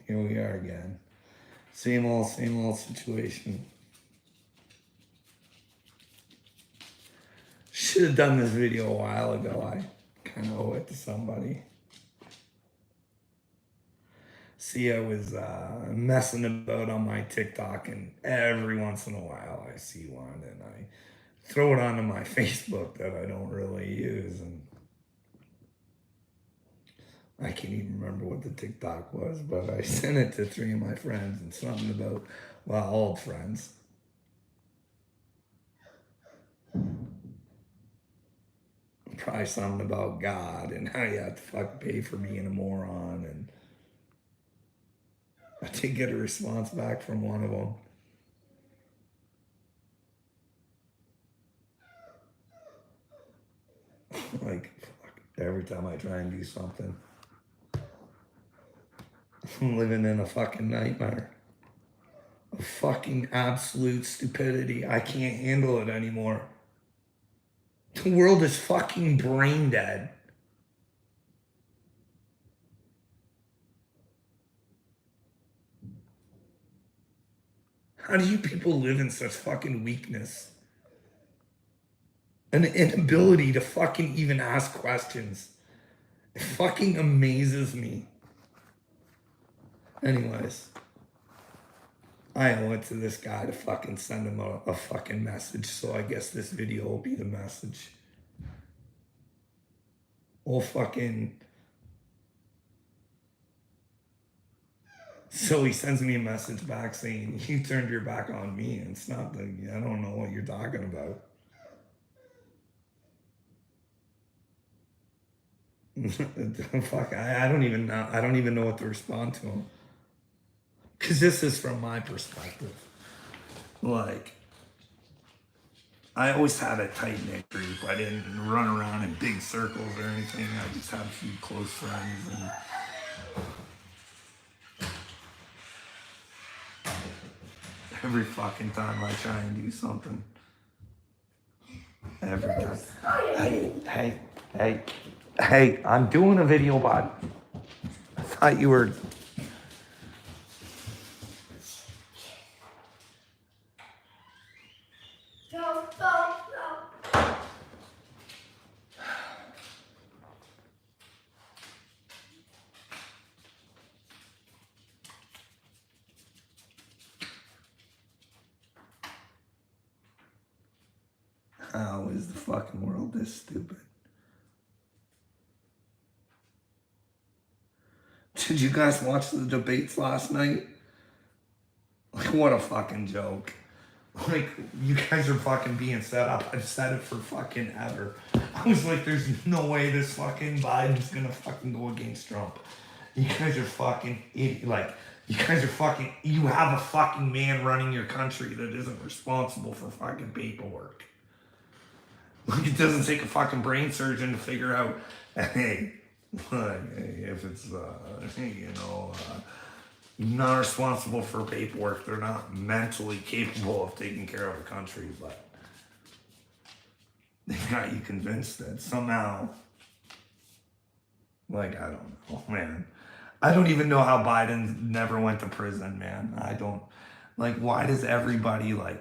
Here we are again. Same old situation. Should have done this video a while ago. I kind of owe it to somebody. See, I was messing about on my TikTok, and every once in a while I see one, and I throw it onto my Facebook that I don't really use, and I can't even remember what the TikTok was, but I sent it to 3 of my friends, and something about, well, old friends. Probably something about God and how you have to fucking pay for being a moron, and I did get a response back from one of them. Like, fuck, every time I try and do something, I'm living in a fucking nightmare. A fucking absolute stupidity. I can't handle it anymore. The world is fucking brain dead. How do you people live in such fucking weakness? An inability to fucking even ask questions. It fucking amazes me. Anyways, I owe it to this guy to fucking send him a fucking message, so I guess this video will be the message. Well, fucking... So he sends me a message back saying, you turned your back on me, and it's not the... I don't know what you're talking about. Fuck, I don't even know. I don't even know what to respond to him. Because this is from my perspective. Like, I always had a tight-knit group. I didn't run around in big circles or anything. I just had a few close friends. And every fucking time I try and do something. Every time. Hey, I'm doing a video, bud. I thought you were... No. How is the fucking world this stupid? Did you guys watch the debates last night? Like, what a fucking joke. Like, you guys are fucking being set up. I've said it for fucking ever. I was like, there's no way this fucking Biden's gonna fucking go against Trump. You guys are fucking idiot. Like, you guys are fucking... You have a fucking man running your country that isn't responsible for fucking paperwork. Like, it doesn't take a fucking brain surgeon to figure out, hey, if it's, not responsible for paperwork, they're not mentally capable of taking care of a country, but they got you convinced that somehow, like, I don't know, man. I don't even know how Biden never went to prison, man. I don't, like, why does everybody, like,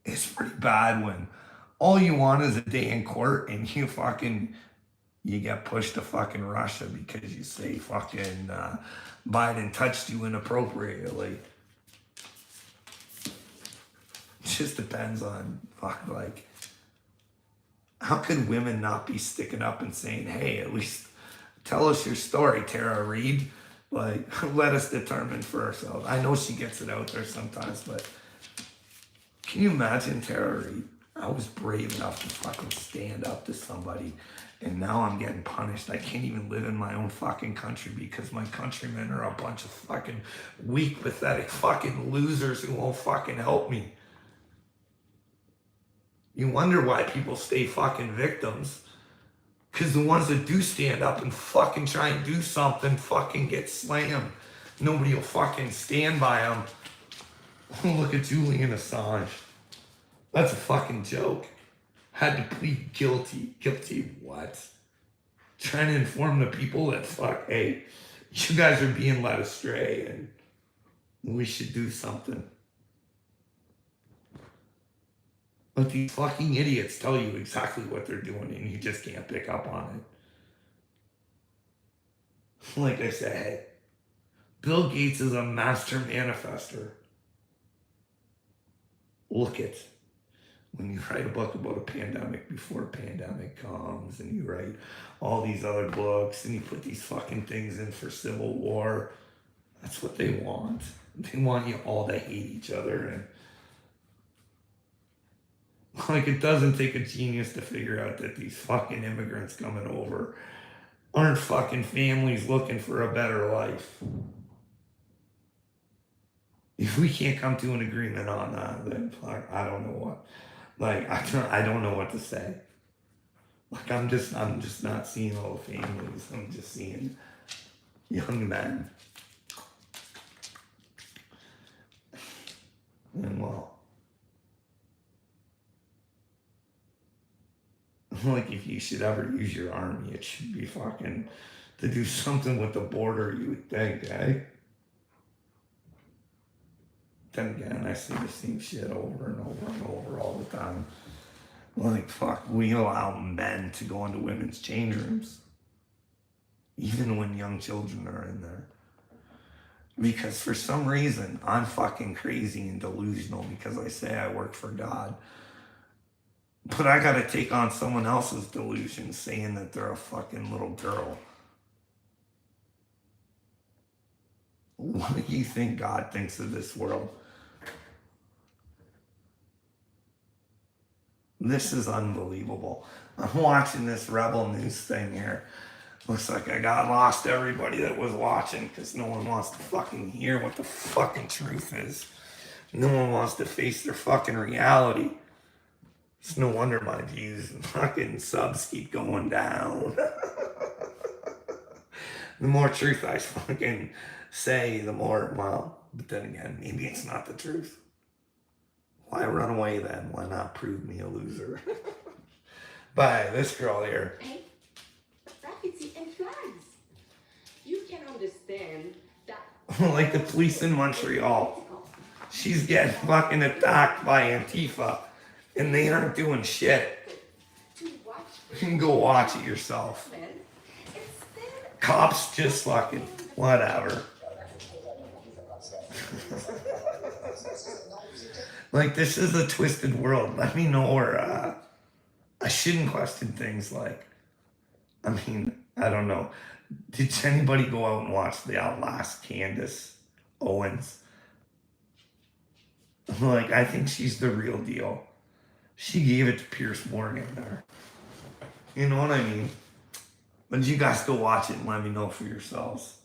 it's pretty bad when all you want is a day in court and you get pushed to fucking Russia because you say fucking Biden touched you inappropriately. It just depends on, like, how could women not be sticking up and saying, hey, at least tell us your story, Tara Reid. Like, let us determine for ourselves. I know she gets it out there sometimes, but can you imagine Tara Reid? I was brave enough to fucking stand up to somebody, and now I'm getting punished. I can't even live in my own fucking country because my countrymen are a bunch of fucking weak, pathetic fucking losers who won't fucking help me. You wonder why people stay fucking victims. Because the ones that do stand up and fucking try and do something fucking get slammed. Nobody will fucking stand by them. Look at Julian Assange. That's a fucking joke. Had to plead guilty. Guilty of what? Trying to inform the people that, fuck, hey, You guys are being led astray and we should do something. But these fucking idiots tell you exactly what they're doing and you just can't pick up on it. Like I said, Bill Gates is a master manifester. Look it. When you write a book about a pandemic before a pandemic comes, and you write all these other books, and you put these fucking things in for civil war, that's what they want. They want you all to hate each other. And like, it doesn't take a genius to figure out that these fucking immigrants coming over aren't fucking families looking for a better life. If we can't come to an agreement on that, then fuck, I don't know what. Like, I don't know what to say. Like, I'm just not seeing all the families. I'm just seeing young men. And well, like, if you should ever use your army, it should be fucking to do something with the border, you would think, eh? Then again, I see the same shit over and over and over all the time. Like, fuck, we allow men to go into women's change rooms, even when young children are in there. Because for some reason, I'm fucking crazy and delusional because I say I work for God. But I gotta take on someone else's delusion saying that they're a fucking little girl. What do you think God thinks of this world? This is unbelievable. I'm watching this Rebel News thing here. Looks like I got lost everybody that was watching because no one wants to fucking hear what the fucking truth is. No one wants to face their fucking reality. It's no wonder my views and fucking subs keep going down. The more truth I fucking say, the more, well, but then again, maybe it's not the truth. Why run away then? Why not prove me a loser? But this girl here. Hey, graffiti and flags. You can understand that. Like the police in Montreal. She's getting fucking attacked by Antifa. And they aren't doing shit. You can go watch it yourself. Cops just fucking whatever. Like, this is a twisted world. Let me know where I shouldn't question things like, I mean, I don't know. Did anybody go out and watch the Outlast Candace Owens? Like, I think she's the real deal. She gave it to Pierce Morgan there. You know what I mean? But you guys go watch it and let me know for yourselves.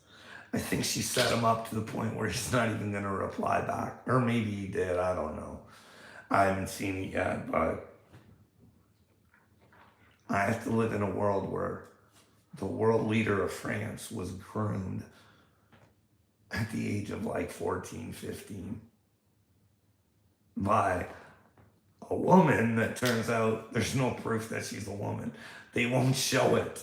I think she set him up to the point where he's not even going to reply back. Or maybe he did. I don't know. I haven't seen it yet, but I have to live in a world where the world leader of France was groomed at the age of like 14, 15 by a woman that turns out there's no proof that she's a woman. They won't show it.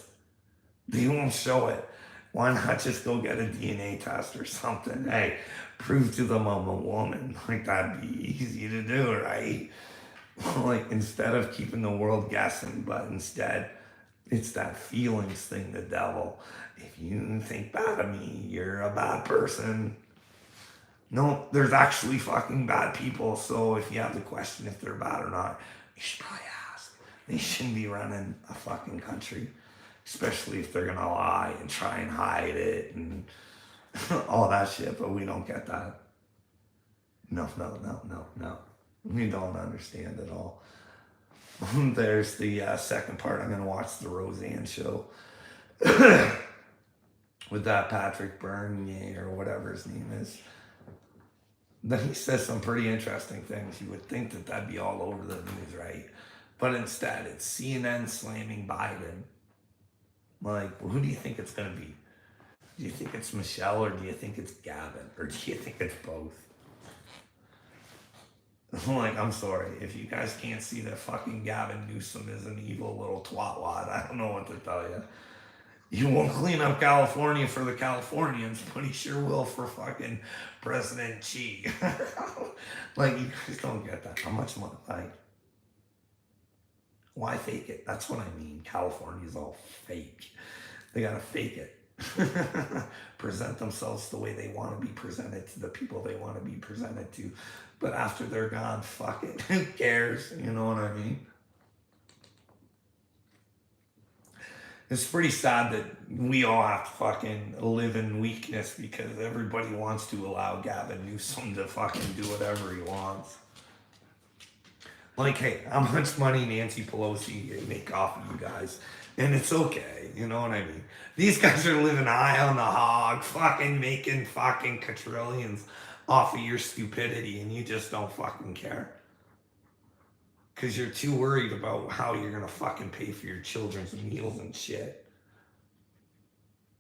They won't show it. Why not just go get a DNA test or something? Hey, prove to them I'm a woman. Like, that'd be easy to do, right? Like, instead of keeping the world guessing, but instead, it's that feelings thing, the devil. If you think bad of me, you're a bad person. No, there's actually fucking bad people, so if you have the question if they're bad or not, you should probably ask. They shouldn't be running a fucking country. Especially if they're gonna lie and try and hide it and all that shit, but we don't get that. No. We don't understand at all. There's the second part. I'm gonna watch the Roseanne show with that Patrick Bernier or whatever his name is. Then he says some pretty interesting things. You would think that that'd be all over the news, right? But instead, it's CNN slamming Biden. Like, who do you think it's going to be? Do you think it's Michelle or do you think it's Gavin? Or do you think it's both? Like, I'm sorry. If you guys can't see that fucking Gavin Newsom is an evil little twatwad, I don't know what to tell you. You won't clean up California for the Californians, but he sure will for fucking President Xi. Like, you guys don't get that. How much money? Like, why fake it? That's what I mean. California's all fake. They gotta fake it. Present themselves the way they want to be presented to the people they want to be presented to. But after they're gone, fuck it. Who cares? You know what I mean? It's pretty sad that we all have to fucking live in weakness because everybody wants to allow Gavin Newsom to fucking do whatever he wants. Like, hey, how much money Nancy Pelosi make off of you guys? And it's okay, you know what I mean? These guys are living high on the hog, fucking making fucking quadrillions off of your stupidity, and you just don't fucking care. Because you're too worried about how you're gonna fucking pay for your children's meals and shit.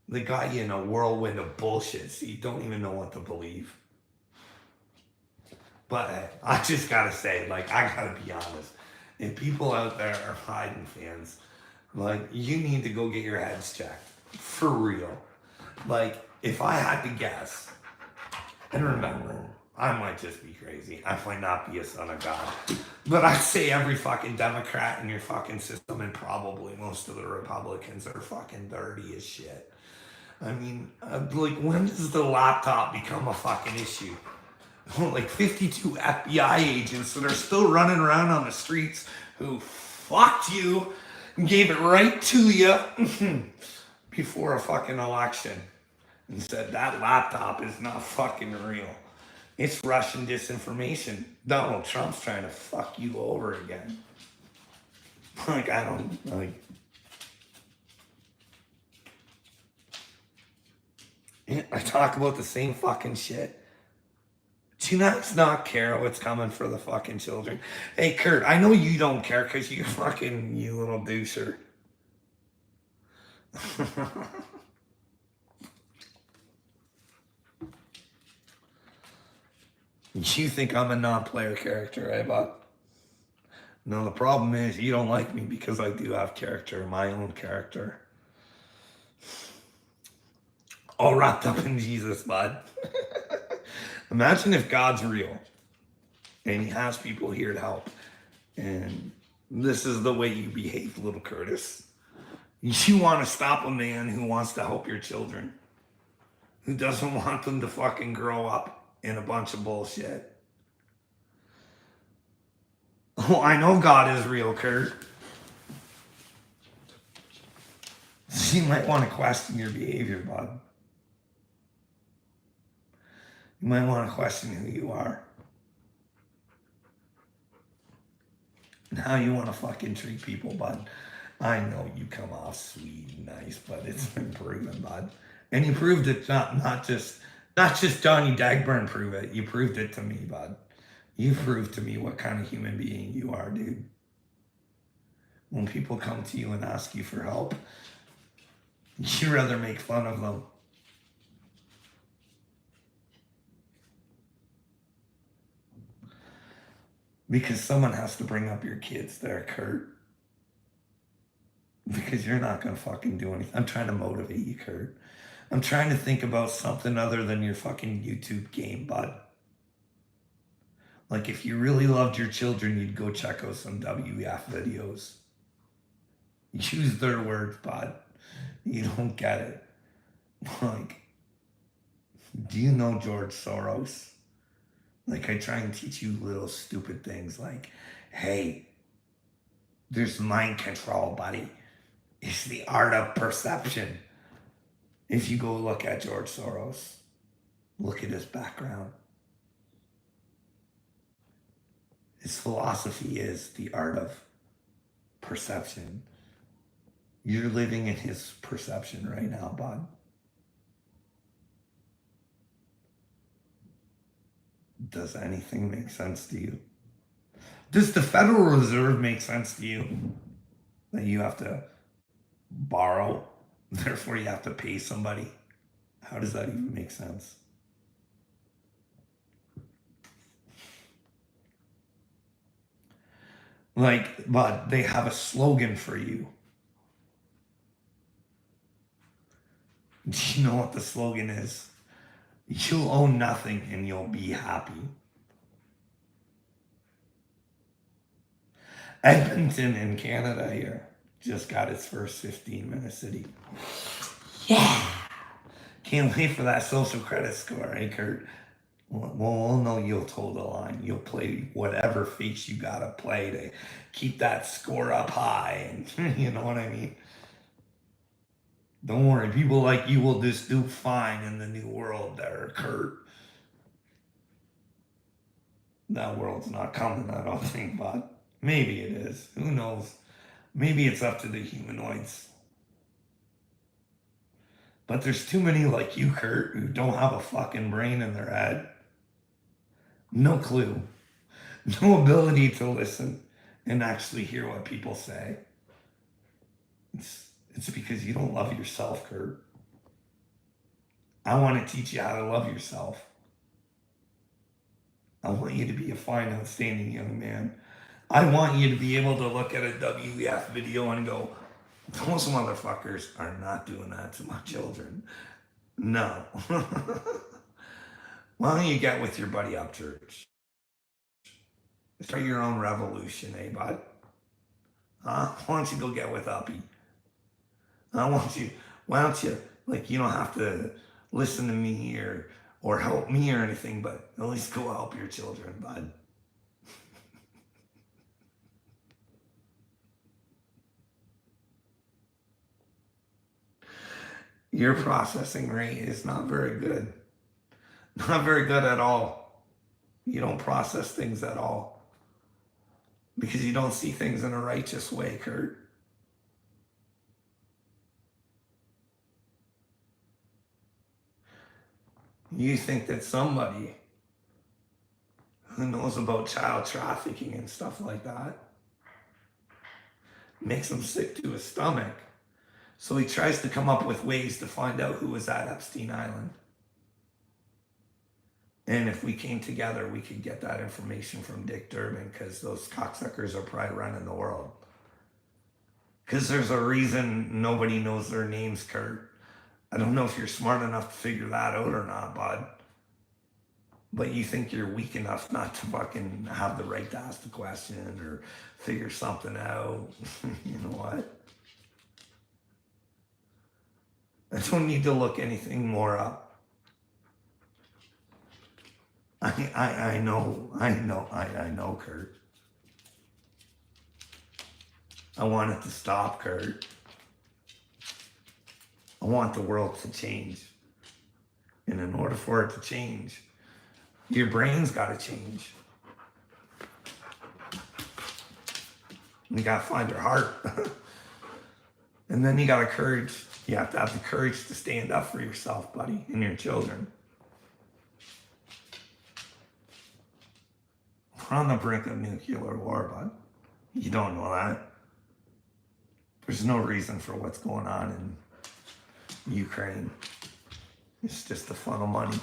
They got you in a whirlwind of bullshit, so you don't even know what to believe. But I just gotta say, like, I gotta be honest. If people out there are Biden fans, like, you need to go get your heads checked. For real. Like, if I had to guess, and remember, I might just be crazy. I might not be a son of God. But I'd say every fucking Democrat in your fucking system and probably most of the Republicans are fucking dirty as shit. I mean, like, when does the laptop become a fucking issue? Like 52 FBI agents that are still running around on the streets who fucked you and gave it right to you before a fucking election and said that laptop is not fucking real. It's Russian disinformation. Donald Trump's trying to fuck you over again. Like, I don't, like, I talk about the same fucking shit. Do you not care what's coming for the fucking children? Hey, Kurt, I know you don't care because you fucking, you little doucher. You think I'm a non-player character, eh, bud? No, the problem is you don't like me because I do have character, my own character. All wrapped up in Jesus, bud. Imagine if God's real and he has people here to help. And this is the way you behave, little Curtis. You want to stop a man who wants to help your children, who doesn't want them to fucking grow up in a bunch of bullshit. Oh, I know God is real, Kurt. So you might want to question your behavior, bud. You might want to question who you are. And how you want to fucking treat people, bud. I know you come off sweet and nice, but it's been proven, bud. And you proved it not just Johnny Dagburn proved it. You proved it to me, bud. You proved to me what kind of human being you are, dude. When people come to you and ask you for help, you'd rather make fun of them. Because someone has to bring up your kids there, Kurt. Because you're not going to fucking do anything. I'm trying to motivate you, Kurt. I'm trying to think about something other than your fucking YouTube game, bud. Like, if you really loved your children, you'd go check out some WEF videos. Use their words, bud. You don't get it. Like, do you know George Soros? Like, I try and teach you little stupid things like, hey, there's mind control, buddy. It's the art of perception. If you go look at George Soros, look at his background. His philosophy is the art of perception. You're living in his perception right now, bud. Does anything make sense to you? Does the Federal Reserve make sense to you? That you have to borrow, therefore you have to pay somebody? How does that even make sense? Like, but they have a slogan for you. Do you know what the slogan is? You'll own nothing and you'll be happy. Edmonton in Canada here just got its first 15-minute city. Yeah. Can't wait for that social credit score, eh, Kurt? Well, no, you'll toe the line. You'll play whatever face you gotta play to keep that score up high, and you know what I mean? Don't worry, people like you will just do fine in the new world there, Kurt. That world's not coming, I don't think, bud. Maybe it is. Who knows? Maybe it's up to the humanoids. But there's too many like you, Kurt, who don't have a fucking brain in their head. No clue. No ability to listen and actually hear what people say. It's because you don't love yourself, Kurt. I want to teach you how to love yourself. I want you to be a fine, outstanding young man. I want you to be able to look at a WEF video and go, those motherfuckers are not doing that to my children. No. Why don't you get with your buddy Upchurch? Start your own revolution, eh, bud? Huh? Why don't you go get with Uppy? Why don't you, like, you don't have to listen to me or help me or anything, but at least go help your children, bud. Your processing rate is not very good. Not very good at all. You don't process things at all. Because you don't see things in a righteous way, Kurt. You think that somebody who knows about child trafficking and stuff like that makes him sick to his stomach. So he tries to come up with ways to find out who was at Epstein Island. And if we came together, we could get that information from Dick Durbin, because those cocksuckers are probably running the world. Because there's a reason nobody knows their names, Kurt. I don't know if you're smart enough to figure that out or not, bud. But you think you're weak enough not to fucking have the right to ask the question or figure something out. You know what? I don't need to look anything more up. I know, Kurt. I want it to stop, Kurt. I want the world to change. And in order for it to change, your brain's got to change. You got to find your heart. And then you got to courage. You have to have the courage to stand up for yourself, buddy, and your children. We're on the brink of nuclear war, bud. You don't know that. There's no reason for what's going on in Ukraine. It's just to funnel money.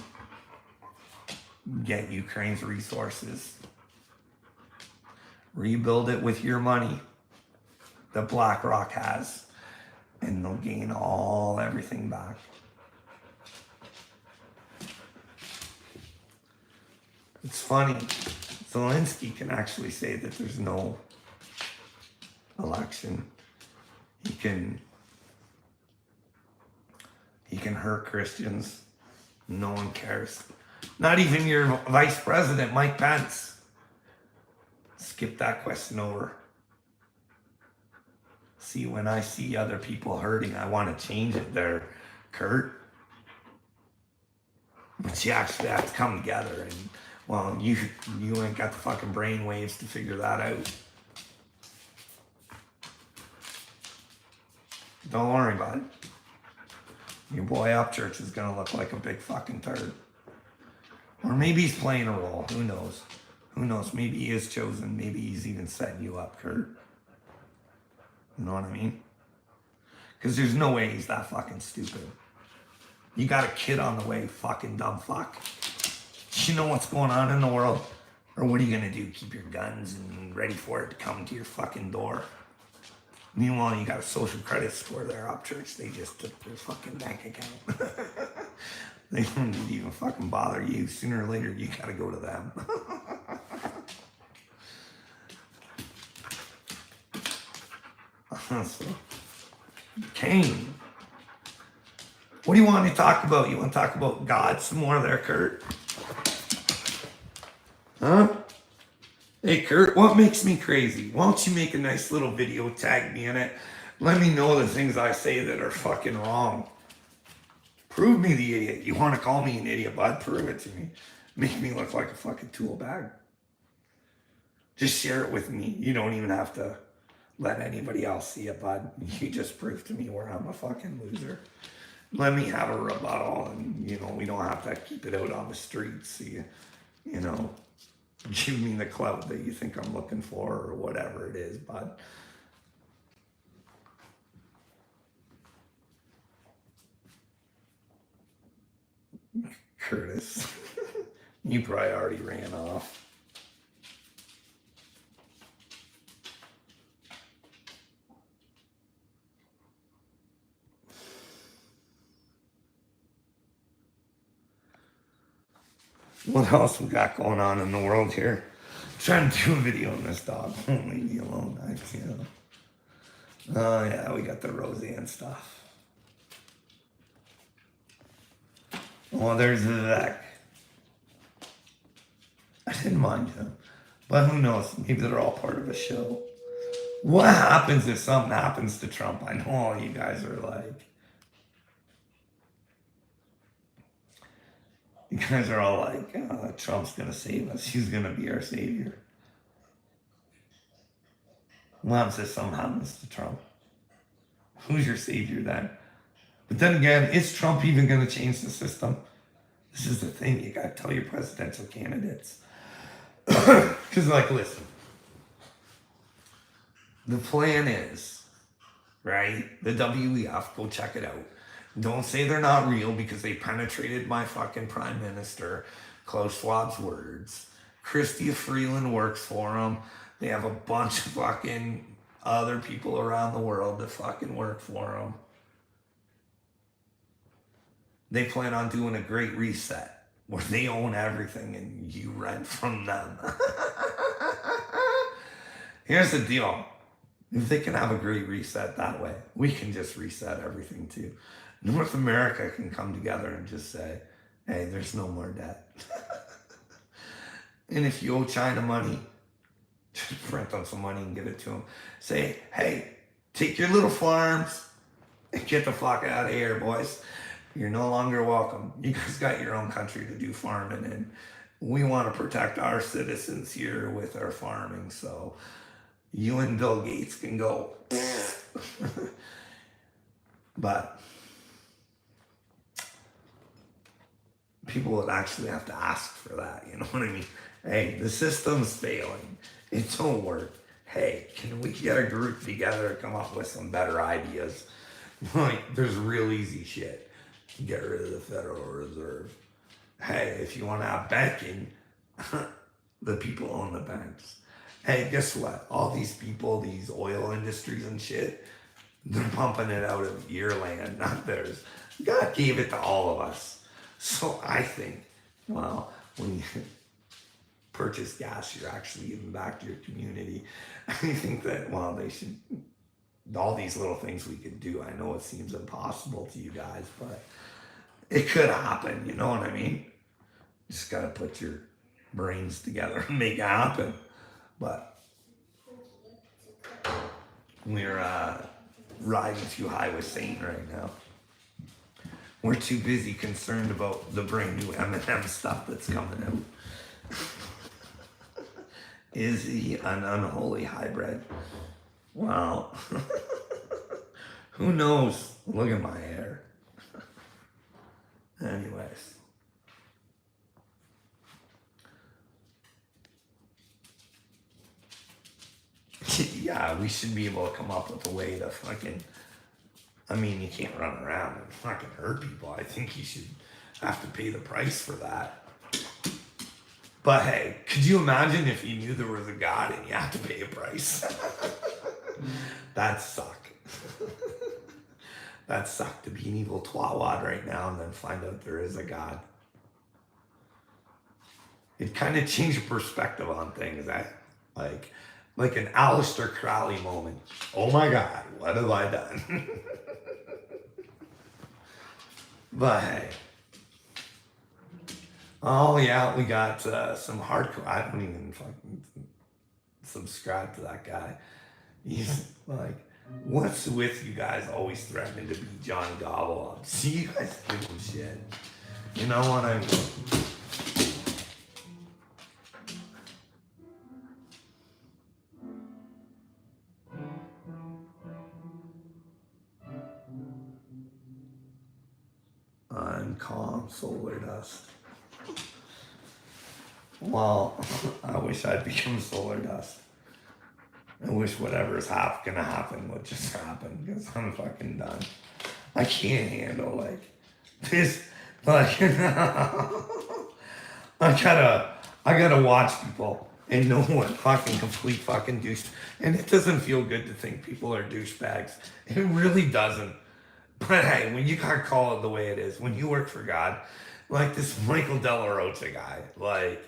Get Ukraine's resources. Rebuild it with your money that BlackRock has. And they'll gain everything back. It's funny. Zelensky can actually say that there's no election. He can hurt Christians. No one cares. Not even your vice president, Mike Pence. Skip that question over. See, when I see other people hurting, I want to change it there, Kurt. But you actually have to come together, and well, you ain't got the fucking brain waves to figure that out. Don't worry about it. Your boy Upchurch is gonna look like a big fucking turd. Or maybe he's playing a role. Who knows? Who knows? Maybe he is chosen. Maybe he's even setting you up, Kurt. You know what I mean? Because there's no way he's that fucking stupid. You got a kid on the way, fucking dumb fuck. You know what's going on in the world? Or what are you gonna do? Keep your guns and ready for it to come to your fucking door? Meanwhile, you got a social credit score there, Upchurch. They just took their fucking bank account. They don't need to even fucking bother you. Sooner or later, you gotta go to them. So, Kane, what do you want to talk about? You want to talk about God some more there, Kurt? Huh? Hey, Kurt, what makes me crazy? Why don't you make a nice little video, tag me in it? Let me know the things I say that are fucking wrong. Prove me the idiot. You want to call me an idiot, bud? Prove it to me. Make me look like a fucking tool bag. Just share it with me. You don't even have to let anybody else see it, bud. You just prove to me where I'm a fucking loser. Let me have a rebuttal, and we don't have to keep it out on the streets. You know, give me the clout that you think I'm looking for, or whatever it is, bud. Curtis, you probably already ran off. What else we got going on in the world here? I'm trying to do a video on this dog. Won't leave me alone, Oh yeah, we got the Roseanne stuff. Oh, there's Vivek. I didn't mind him. But who knows? Maybe they're all part of a show. What happens if something happens to Trump? I know all you guys are like... You guys are all like, Trump's going to save us. He's going to be our savior. What happens if something happens to Trump? Who's your savior then? But then again, is Trump even going to change the system? This is the thing. You got to tell your presidential candidates. Because, listen. The plan is, right? The WEF, go check it out. Don't say they're not real because they penetrated my fucking prime minister, Klaus Schwab's words. Chrystia Freeland works for them. They have a bunch of fucking other people around the world that fucking work for them. They plan on doing a great reset where they own everything and you rent from them. Here's the deal. If they can have a great reset that way, we can just reset everything too. North America can come together and just say, hey, there's no more debt. And if you owe China money, just print on some money and give it to them. Say, hey, take your little farms and get the fuck out of here, boys. You're no longer welcome. You guys got your own country to do farming in. We want to protect our citizens here with our farming, so you and Bill Gates can go. But people would actually have to ask for that, you know what I mean? Hey, the system's failing. It don't work. Hey, can we get a group together to come up with some better ideas? There's real easy shit. Get rid of the Federal Reserve. Hey, if you want to have banking, the people own the banks. Hey, guess what? All these people, these oil industries and shit, they're pumping it out of your land, not theirs. God gave it to all of us. So I think, well, when you purchase gas, you're actually giving back to your community. I think that, well, they should, all these little things we could do. I know it seems impossible to you guys, but it could happen, you know what I mean? You just gotta put your brains together and make it happen. But we're riding too high with Saint right now. We're too busy concerned about the brand new M&M stuff that's coming out. Is he an unholy hybrid? Wow. Who knows? Look at my hair. Anyways. Yeah, we should be able to come up with a way to fucking... I mean, you can't run around and fucking hurt people. I think you should have to pay the price for that. But hey, could you imagine if you knew there was a God and you had to pay a price? That suck. That suck to be an evil twatwad right now and then find out there is a God. It kind of changed your perspective on things. Like an Aleister Crowley moment. Oh my God, what have I done? But hey. Oh yeah, we got some hardcore. I don't even fucking subscribe to that guy. He's like, what's with you guys always threatening to be Johnny Gobble? See, you guys give him shit. You know what I mean? Uncalm solar dust. Well, I wish I'd become solar dust. I wish whatever's gonna happen would just happen because I'm fucking done. I can't handle like this. Like I gotta watch people and know what fucking complete fucking douche. And it doesn't feel good to think people are douchebags. It really doesn't. But hey, when you gotta call it the way it is, when you work for God, like this Michael Della Rocha guy, like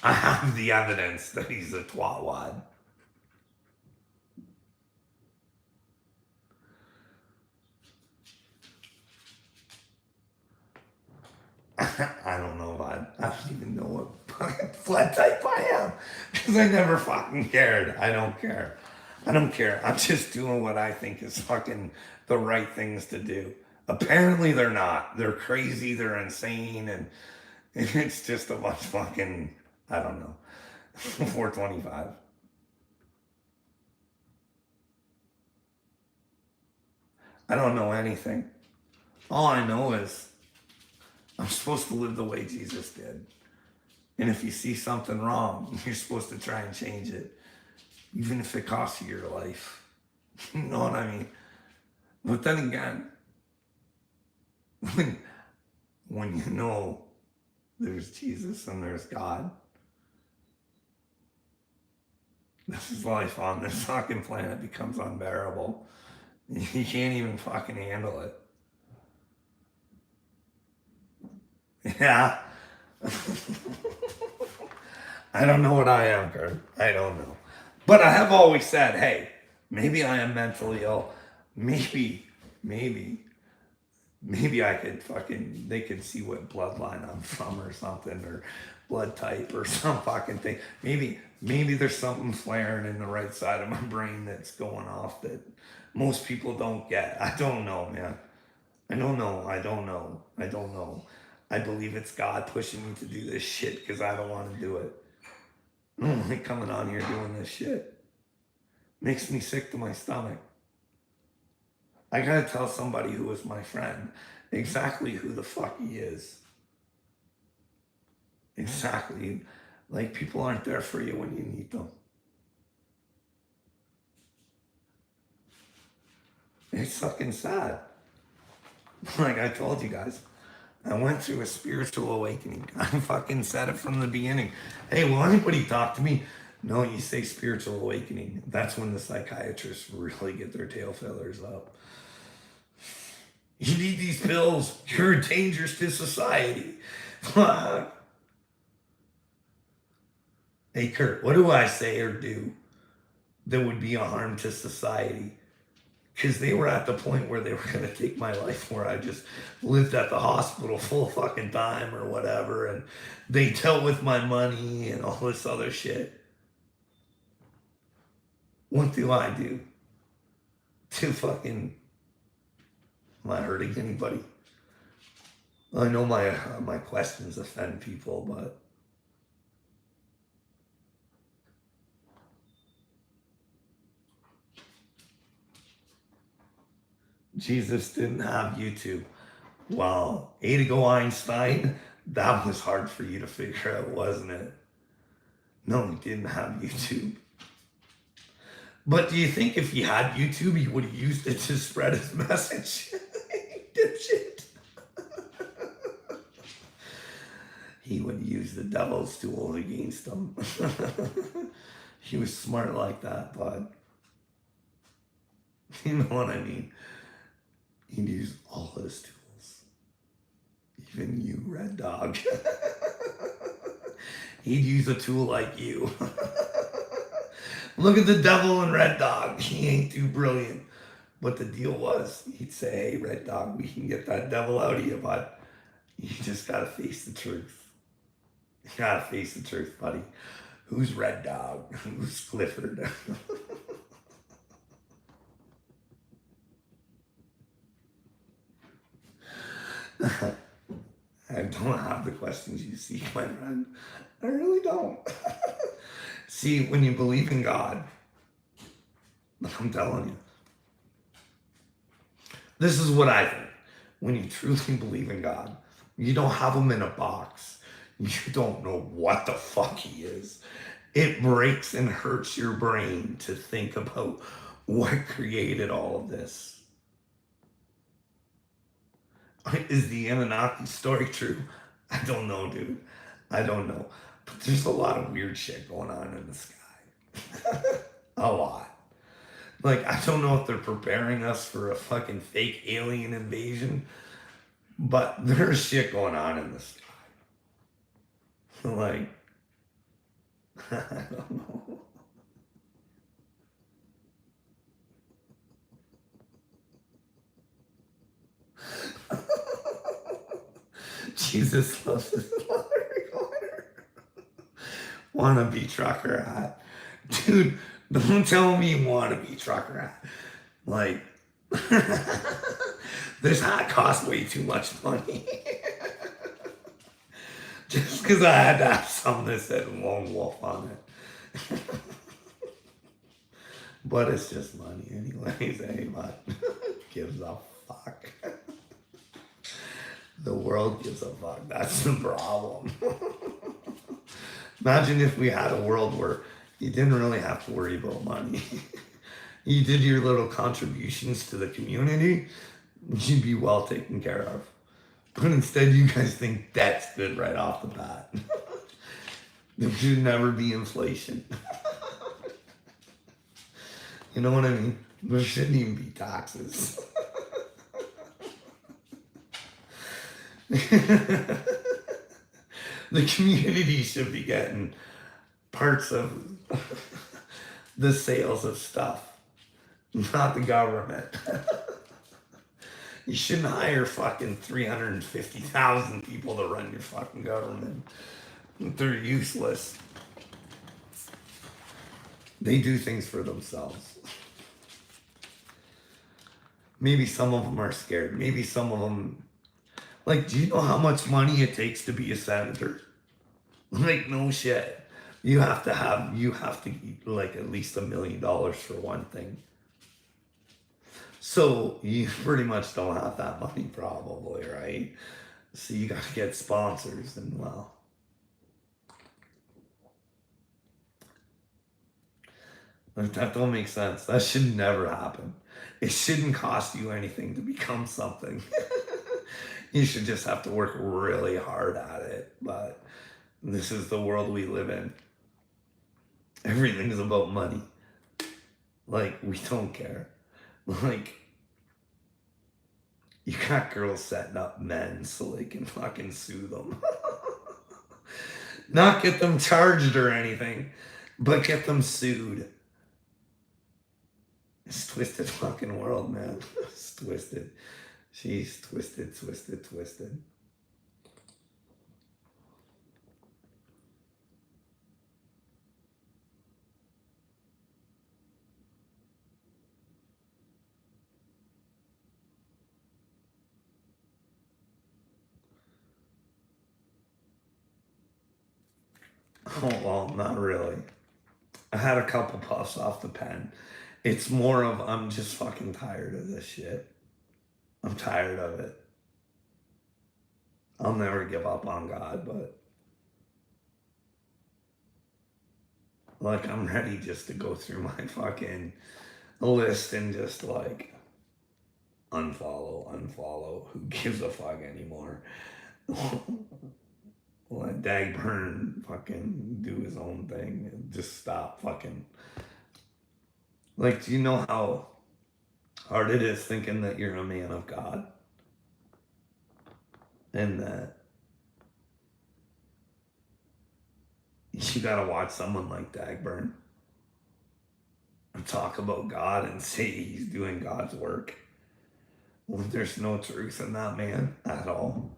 I have the evidence that he's a twatwad. I don't know. I don't even know what fucking blood type I am because I never fucking cared. I don't care. I don't care. I'm just doing what I think is fucking the right things to do. Apparently they're not. They're crazy. They're insane, and it's just a bunch of fucking. I don't know. 425. I don't know anything. All I know is I'm supposed to live the way Jesus did. And if you see something wrong, you're supposed to try and change it, even if it costs you your life. You know what I mean? But then again, when you know there's Jesus and there's God, this is life on this fucking planet becomes unbearable. You can't even fucking handle it. Yeah. I don't know what I am, Kurt. I don't know. But I have always said, hey, maybe I am mentally ill. Maybe I could fucking, they could see what bloodline I'm from or something, or blood type or some fucking thing. Maybe there's something flaring in the right side of my brain that's going off that most people don't get. I don't know, man. I don't know. I believe it's God pushing me to do this shit because I don't want to do it. I don't like coming on here doing this shit. Makes me sick to my stomach. I gotta tell somebody who is my friend exactly who the fuck he is. Exactly. Like, people aren't there for you when you need them. It's fucking sad. Like I told you guys, I went through a spiritual awakening. I fucking said it from the beginning. Hey, will anybody talk to me? No, you say spiritual awakening. That's when the psychiatrists really get their tail feathers up. You need these pills. You're dangerous to society. Hey, Kurt, what do I say or do that would be a harm to society? Because they were at the point where they were going to take my life, where I just lived at the hospital full fucking time or whatever, and they dealt with my money and all this other shit. What do I do to fucking, am I hurting anybody? I know my questions offend people, but Jesus didn't have YouTube. Well, A to go Einstein, that was hard for you to figure out, wasn't it? No, he didn't have YouTube. But do you think if he had YouTube, he would have used it to spread his message? Dipshit. He would use the devil's tool against them. He was smart like that, but you know what I mean? He'd use all his tools. Even you, Red Dog. He'd use a tool like you. Look at the devil in Red Dog. He ain't too brilliant. But the deal was, he'd say, hey, Red Dog, we can get that devil out of you, but you just gotta face the truth. You gotta face the truth, buddy. Who's Red Dog? Who's Clifford? I don't have the questions you seek, my friend. I really don't. See, when you believe in God, I'm telling you, this is what I think. When you truly believe in God, you don't have him in a box. You don't know what the fuck he is. It breaks and hurts your brain to think about what created all of this. Is the Anunnaki story true? I don't know, dude. I don't know. But there's a lot of weird shit going on in the sky. A lot. Like, I don't know if they're preparing us for a fucking fake alien invasion, but there's shit going on in the sky. Like, I don't know. Jesus loves his water. Wannabe trucker hat. Dude, don't tell me wannabe trucker hat. Like, this hat cost way too much money. Just because I had to have something that said Lone Wolf on it. But it's just money anyways, eh? But gives a fuck. The world gives a fuck. That's the problem. Imagine if we had a world where you didn't really have to worry about money. You did your little contributions to the community, you'd be well taken care of. But instead, you guys think that's good right off the bat. There should never be inflation. You know what I mean? There shouldn't even be taxes. The community should be getting parts of the sales of stuff, not the government. You shouldn't hire fucking 350,000 people to run your fucking government. They're useless. They do things for themselves. Maybe some of them are scared. Maybe some of them, like, do you know how much money it takes to be a senator? Like, no shit. You have to eat like at least $1 million for one thing. So you pretty much don't have that money probably, right? So you got to get sponsors and well. Like, that don't make sense. That should never happen. It shouldn't cost you anything to become something. You should just have to work really hard at it. But this is the world we live in. Everything is about money. Like, we don't care. Like, you got girls setting up men so they can fucking sue them. Not get them charged or anything, but get them sued. It's twisted fucking world, man. It's twisted. She's twisted. Oh, well, not really. I had a couple puffs off the pen. It's more of, I'm just fucking tired of this shit. I'm tired of it. I'll never give up on God, but like, I'm ready just to go through my fucking list and just like unfollow. Who gives a fuck anymore? Let Dagburn fucking do his own thing and just stop fucking. Like, do you know how hard it is thinking that you're a man of God? And that you gotta watch someone like Dagburn and talk about God and say he's doing God's work. Well, there's no truth in that man at all.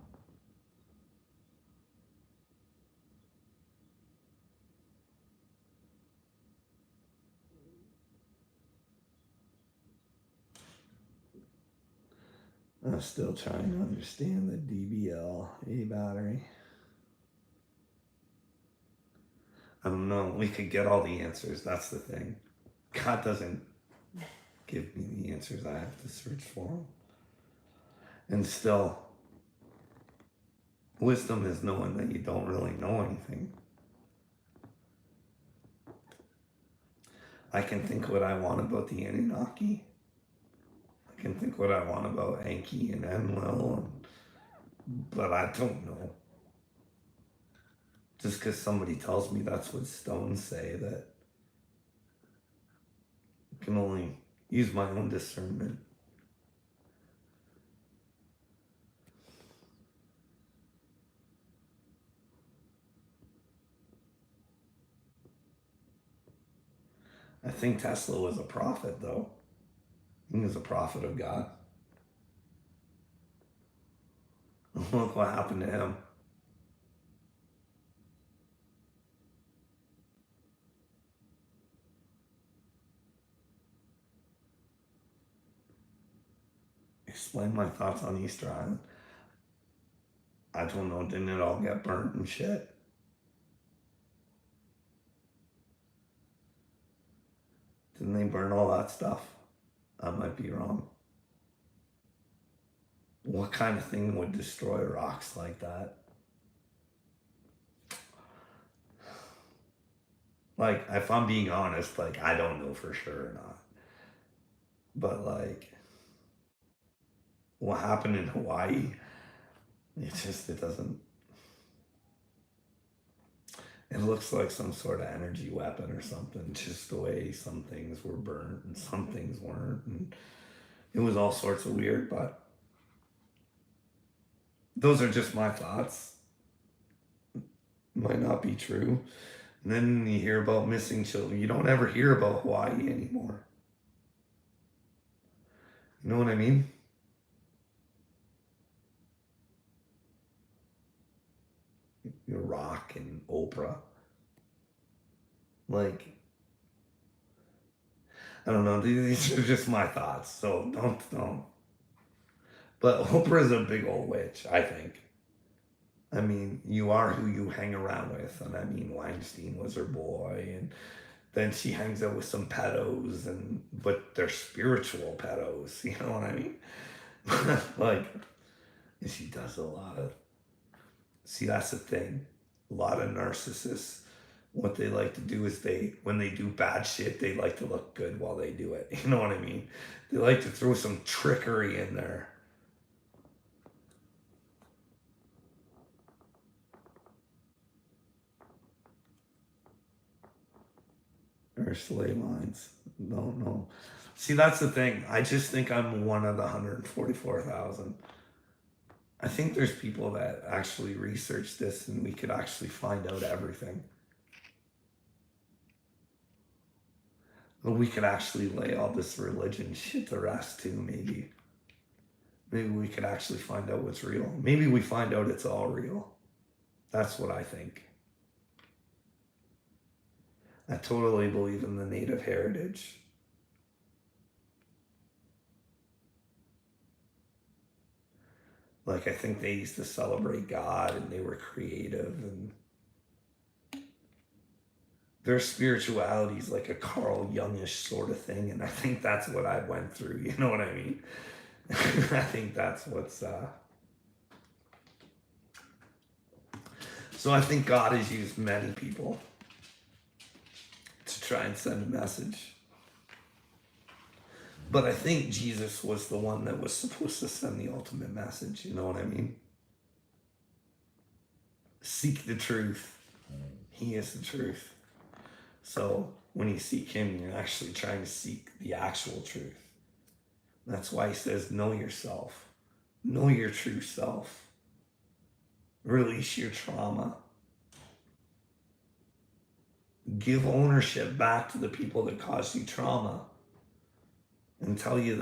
I'm still trying to understand the DBL-A battery. I don't know. We could get all the answers. That's the thing. God doesn't give me the answers. I have to search for them. And still, wisdom is knowing that you don't really know anything. I can think what I want about the Anunnaki. I can think what I want about Enki and Enlil, but I don't know. Just because somebody tells me that's what stones say, that I can only use my own discernment. I think Tesla was a prophet, though. He was a prophet of God. Look what happened to him. Explain my thoughts on Easter Island. I don't know, didn't it all get burnt and shit? Didn't they burn all that stuff? I might be wrong. What kind of thing would destroy rocks like that? Like, if I'm being honest, like, I don't know for sure or not. But, like, what happened in Hawaii, it doesn't. It looks like some sort of energy weapon or something, just the way some things were burnt and some things weren't. And it was all sorts of weird, but those are just my thoughts. Might not be true. And then you hear about missing children. You don't ever hear about Hawaii anymore. You know what I mean? Rock and Oprah. Like, I don't know. These are just my thoughts. So don't. But Oprah's a big old witch, I think. I mean, you are who you hang around with. And I mean, Weinstein was her boy. And then she hangs out with some pedos, but they're spiritual pedos. You know what I mean? Like, and she does a lot of. See, that's the thing. A lot of narcissists, what they like to do is when they do bad shit, they like to look good while they do it. You know what I mean? They like to throw some trickery in there. Or slay lines. Don't know. See, that's the thing. I just think I'm one of the 144,000. I think there's people that actually research this and we could actually find out everything. But we could actually lay all this religion shit to rest too, maybe. Maybe we could actually find out what's real. Maybe we find out it's all real. That's what I think. I totally believe in the native heritage. Like, I think they used to celebrate God and they were creative, and their spirituality is like a Carl Jungish sort of thing, and I think that's what I went through. You know what I mean? I think that's what's. So I think God has used many people to try and send a message. But I think Jesus was the one that was supposed to send the ultimate message. You know what I mean? seek the truth. He is the truth. So when you seek him, you're actually trying to seek the actual truth. That's why he says, know yourself. Know your true self. Release your trauma. Give ownership back to the people that caused you trauma. And tell you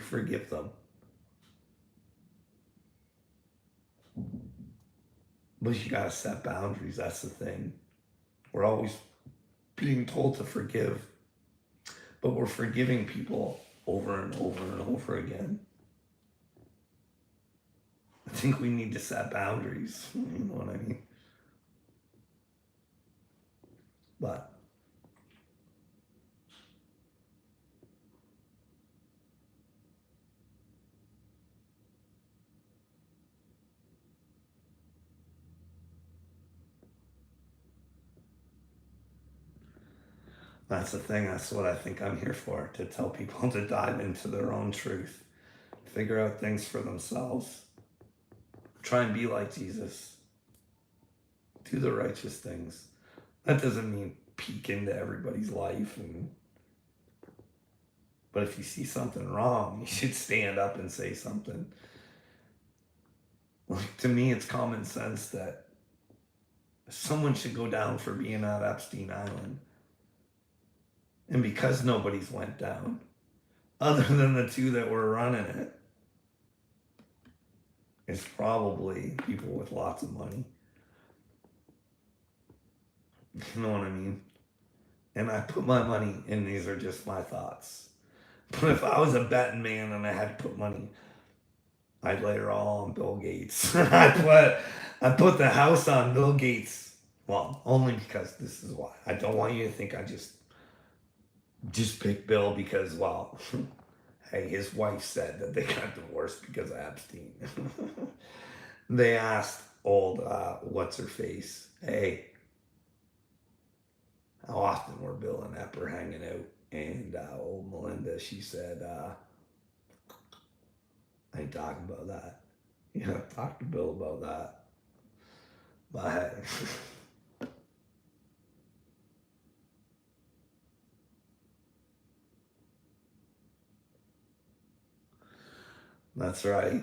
forgive them. But you gotta set boundaries. That's the thing. We're always being told to forgive, but we're forgiving people over and over and over again. I think we need to set boundaries. You know what I mean? But that's the thing. That's what I think I'm here for, to tell people to dive into their own truth, figure out things for themselves, try and be like Jesus, do the righteous things. That doesn't mean peek into everybody's life, but if you see something wrong, you should stand up and say something. Like, to me, it's common sense that someone should go down for being at Epstein Island. And because nobody's went down, other than the two that were running it, it's probably people with lots of money. You know what I mean? And I put my money, and these are just my thoughts. But if I was a betting man and I had to put money, I'd lay it all on Bill Gates. I put the house on Bill Gates. Well, only because this is why. I don't want you to think I just picked Bill because, well, hey, his wife said that they got divorced because of Epstein. They asked old, what's her face, hey, how often were Bill and Epper hanging out? And old Melinda, she said, I ain't talking about that. You know, talk to Bill about that. But hey. That's right.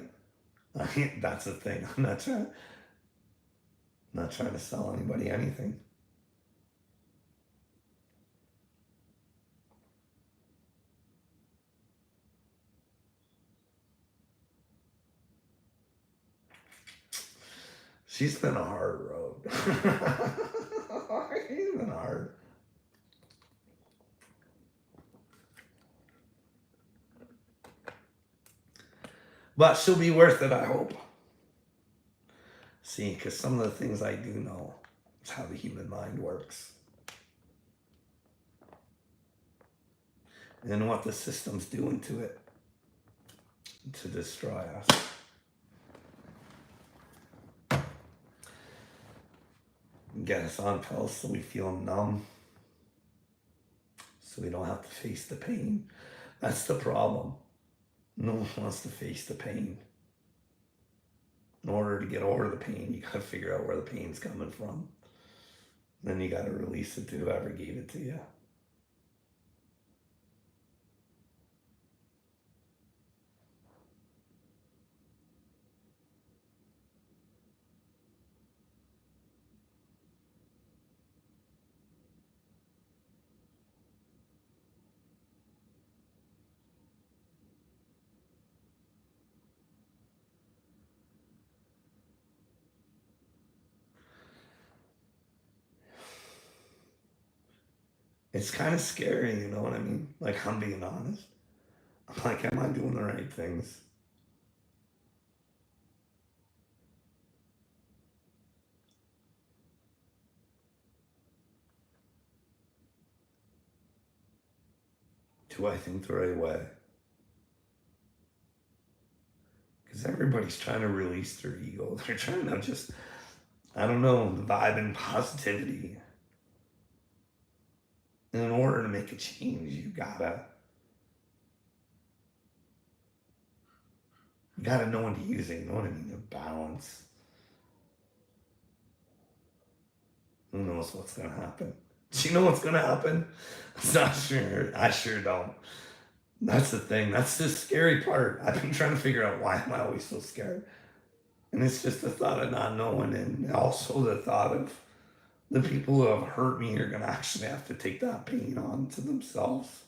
That's the thing. I'm not trying to sell anybody anything. She's been a hard road. She's been hard. But she'll be worth it, I hope. See, because some of the things I do know is how the human mind works. And what the system's doing to it to destroy us. Get us on pills so we feel numb. So we don't have to face the pain. That's the problem. No one wants to face the pain. In order to get over the pain, you gotta figure out where the pain's coming from. Then you gotta release it to whoever gave it to you. It's kind of scary, you know what I mean? Like, I'm being honest. I'm like, am I doing the right things? Do I think the right way? Because everybody's trying to release their ego. They're trying to just, I don't know, vibe and positivity. And in order to make a change, you gotta know when to use it, you know what I mean? A balance. Who knows what's gonna happen? Do you know what's gonna happen? I'm not sure. I sure don't. That's the thing. That's the scary part. I've been trying to figure out why am I always so scared. And it's just the thought of not knowing, and also the thought of the people who have hurt me are gonna actually have to take that pain on to themselves.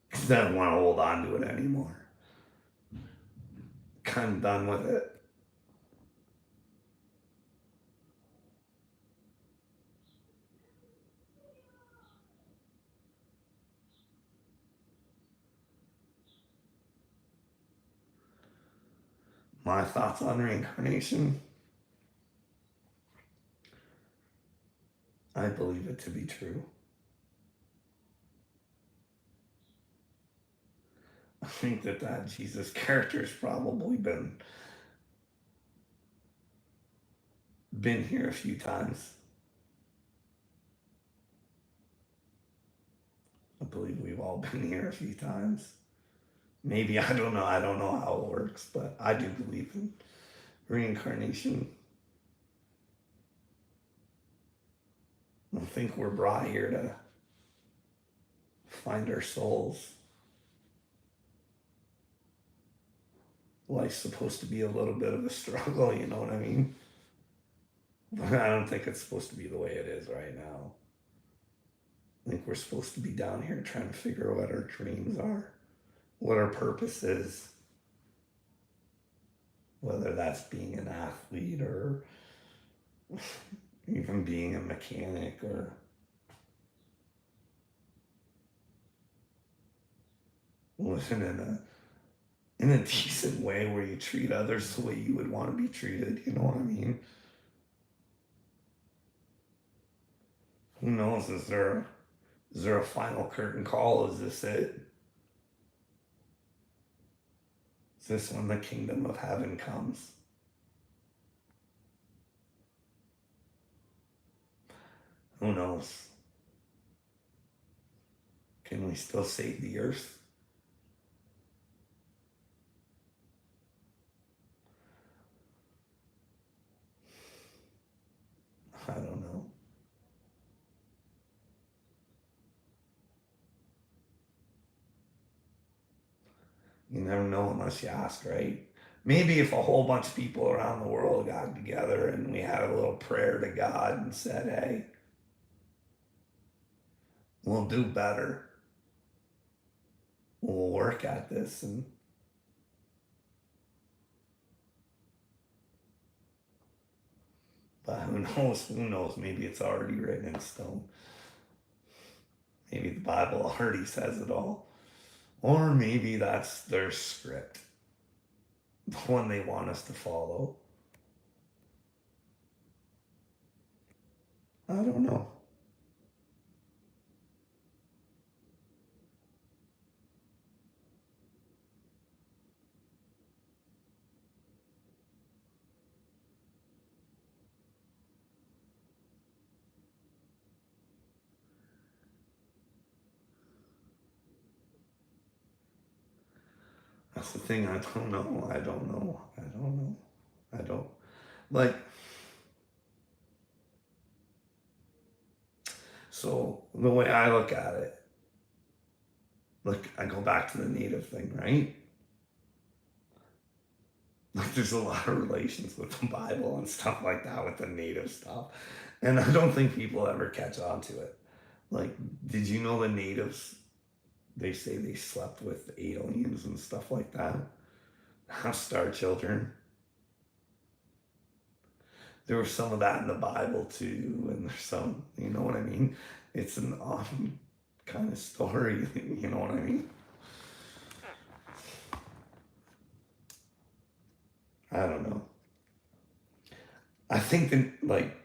Because I don't want to hold on to it anymore. Kind of done with it. My thoughts on reincarnation, I believe it to be true. I think that Jesus character's probably been here a few times. I believe we've all been here a few times. Maybe, I don't know. I don't know how it works, but I do believe in reincarnation. I think we're brought here to find our souls. Life's supposed to be a little bit of a struggle, you know what I mean? But I don't think it's supposed to be the way it is right now. I think we're supposed to be down here trying to figure out what our dreams are, what our purpose is, whether that's being an athlete or even being a mechanic or living in a decent way where you treat others the way you would want to be treated, you know what I mean? Who knows? Is there a final curtain call? Is this it? Is this when the kingdom of heaven comes? Who knows? Can we still save the earth? I don't know. You never know unless you ask, right? Maybe if a whole bunch of people around the world got together and we had a little prayer to God and said, hey, we'll do better. We'll work at this. But who knows? Who knows? Maybe it's already written in stone. Maybe the Bible already says it all. Or maybe that's their script, the one they want us to follow. I don't know. That's the thing. I don't know. I don't know. I don't know. I don't. Like, so the way I look at it, like, I go back to the native thing, right? Like, there's a lot of relations with the Bible and stuff like that with the native stuff. And I don't think people ever catch on to it. Like, did you know the natives, they say they slept with aliens and stuff like that? Have star children. There was some of that in the Bible too, and there's some, you know what I mean? It's an odd kind of story, you know what I mean? I don't know. I think that, like,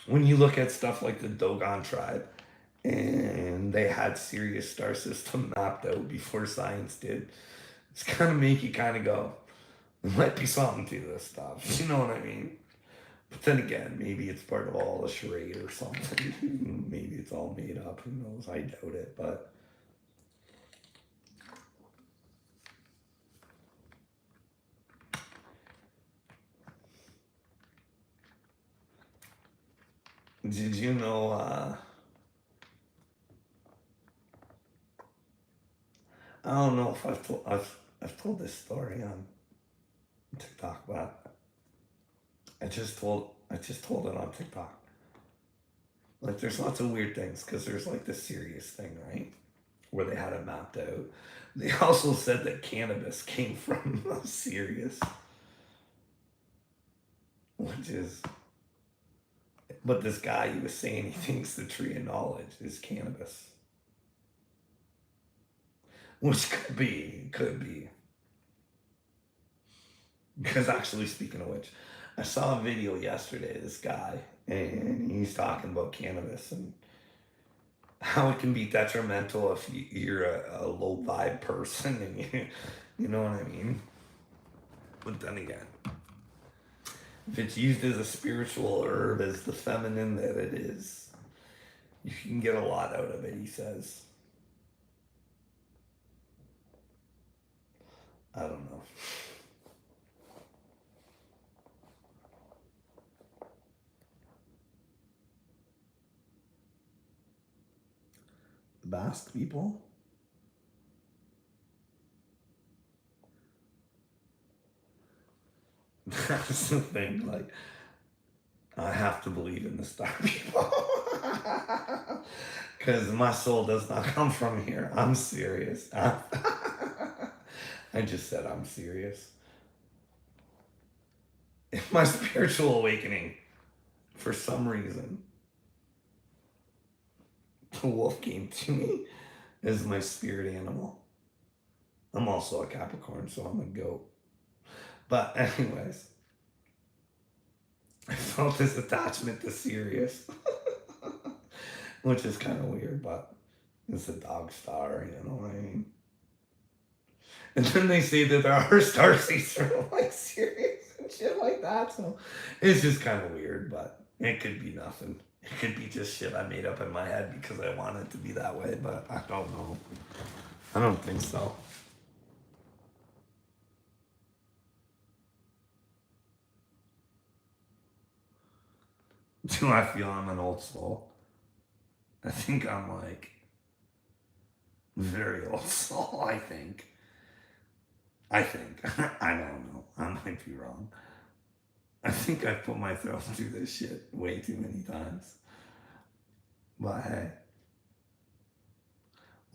when you look at stuff like the Dogon tribe, and they had Sirius star system mapped out before science did, it's kind of make you kind of go, there might be something to this stuff. You know what I mean? But then again, maybe it's part of all a charade or something. Maybe it's all made up. Who knows? I doubt it. But Did you know, I don't know if I've told this story on TikTok, but I just told it on TikTok. Like, there's lots of weird things because there's like this serious thing, right? Where they had it mapped out. They also said that cannabis came from Sirius, which is, but this guy, he was saying he thinks the tree of knowledge is cannabis, which could be. Because actually, speaking of which, I saw a video yesterday. This guy, and he's talking about cannabis and how it can be detrimental if you're a low vibe person, and you know what I mean. But then again, if it's used as a spiritual herb, as the feminine that it is, you can get a lot out of it. He says. I don't know. Basque people. That's the thing. Like, I have to believe in the star people. Because my soul does not come from here. I'm serious. I just said I'm serious. If my spiritual awakening, for some reason, the wolf came to me as my spirit animal. I'm also a Capricorn, so I'm a goat. But anyways, I felt this attachment to Sirius, which is kind of weird, but it's a dog star, you know what I mean? And then they say that there are star seeds from like Sirius and shit like that, so it's just kind of weird, but it could be nothing. It could be just shit I made up in my head because I want it to be that way, but I don't know. I don't think so. Do I feel I'm an old soul? I think I'm like very old soul, I think. I think. I don't know. I might be wrong. I think I've put myself through this shit way too many times. But hey,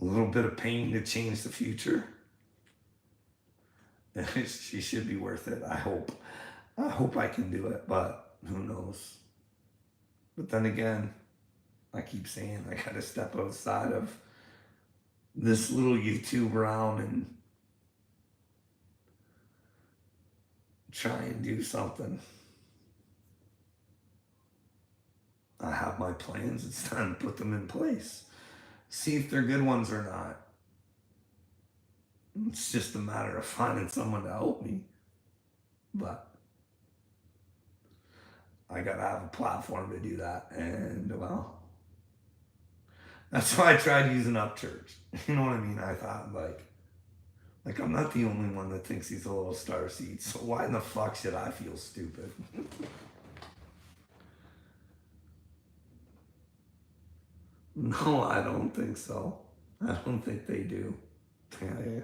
a little bit of pain to change the future. She should be worth it. I hope. I hope I can do it, but who knows? But then again, I keep saying I gotta step outside of this little YouTube realm and try and do something. I have my plans. It's time to put them in place. See if they're good ones or not. It's just a matter of finding someone to help me. But I gotta have a platform to do that. And well, that's why I tried using Upchurch. You know what I mean? I thought like I'm not the only one that thinks he's a little star seed. So why in the fuck should I feel stupid? No, I don't think so. I don't think they do. Yeah.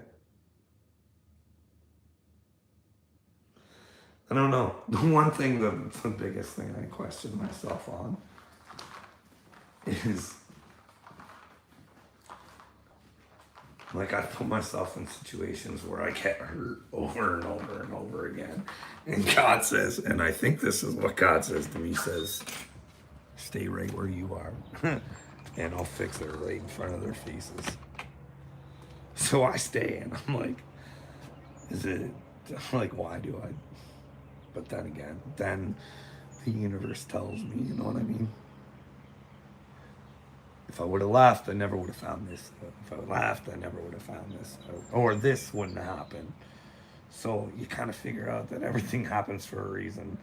I don't know. The one thing, the biggest thing I question myself on is like I put myself in situations where I get hurt over and over and over again. And God says, and I think this is what God says to me, says, stay right where you are. And I'll fix it right in front of their faces. So I stay and I'm like, is it like, why do I? But then again, then the universe tells me, you know what I mean? If I would have left, I never would have found this. If I would have left, I never would have found this. Or this wouldn't happen. So you kind of figure out that everything happens for a reason.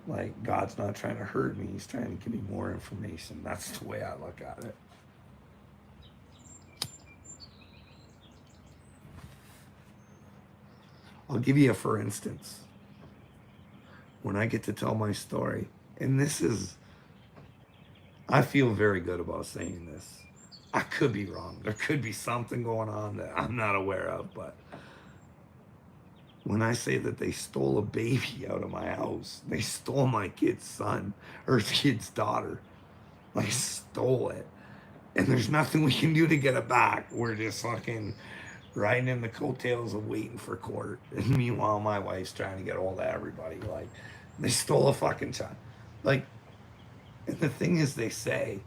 Like, God's not trying to hurt me. He's trying to give me more information. That's the way I look at it. I'll give you a for instance. When I get to tell my story, and this is I feel very good about saying this. I could be wrong. There could be something going on that I'm not aware of, but when I say that they stole a baby out of my house, they stole my kid's son or kid's daughter. Like, stole it. And there's nothing we can do to get it back. We're just fucking riding in the coattails of waiting for court. And meanwhile, my wife's trying to get hold of everybody. Like, they stole a fucking child. Like, and the thing is, they say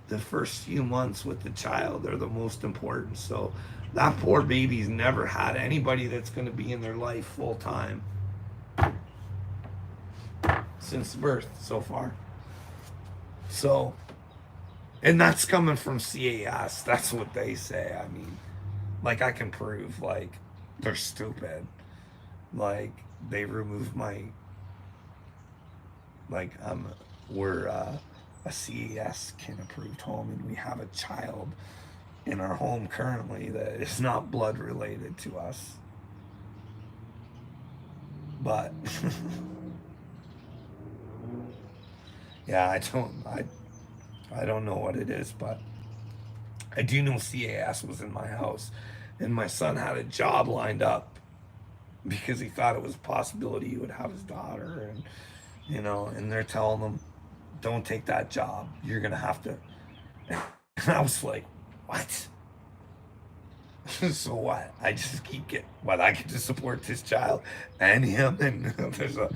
the first few months with the child are the most important. So that poor baby's never had anybody that's going to be in their life full time since birth so far. So, and that's coming from CAS. That's what they say. I mean, like, I can prove, like, they're stupid. Like, they removed my, like, we're a CAS kin approved home, and we have a child in our home currently that is not blood related to us. But yeah, I don't know what it is, but I do know CAS was in my house, and my son had a job lined up because he thought it was a possibility he would have his daughter, and and they're telling him, don't take that job. You're gonna have to. And I was like, what? So what? I just keep getting what I get to support this child and him, and there's a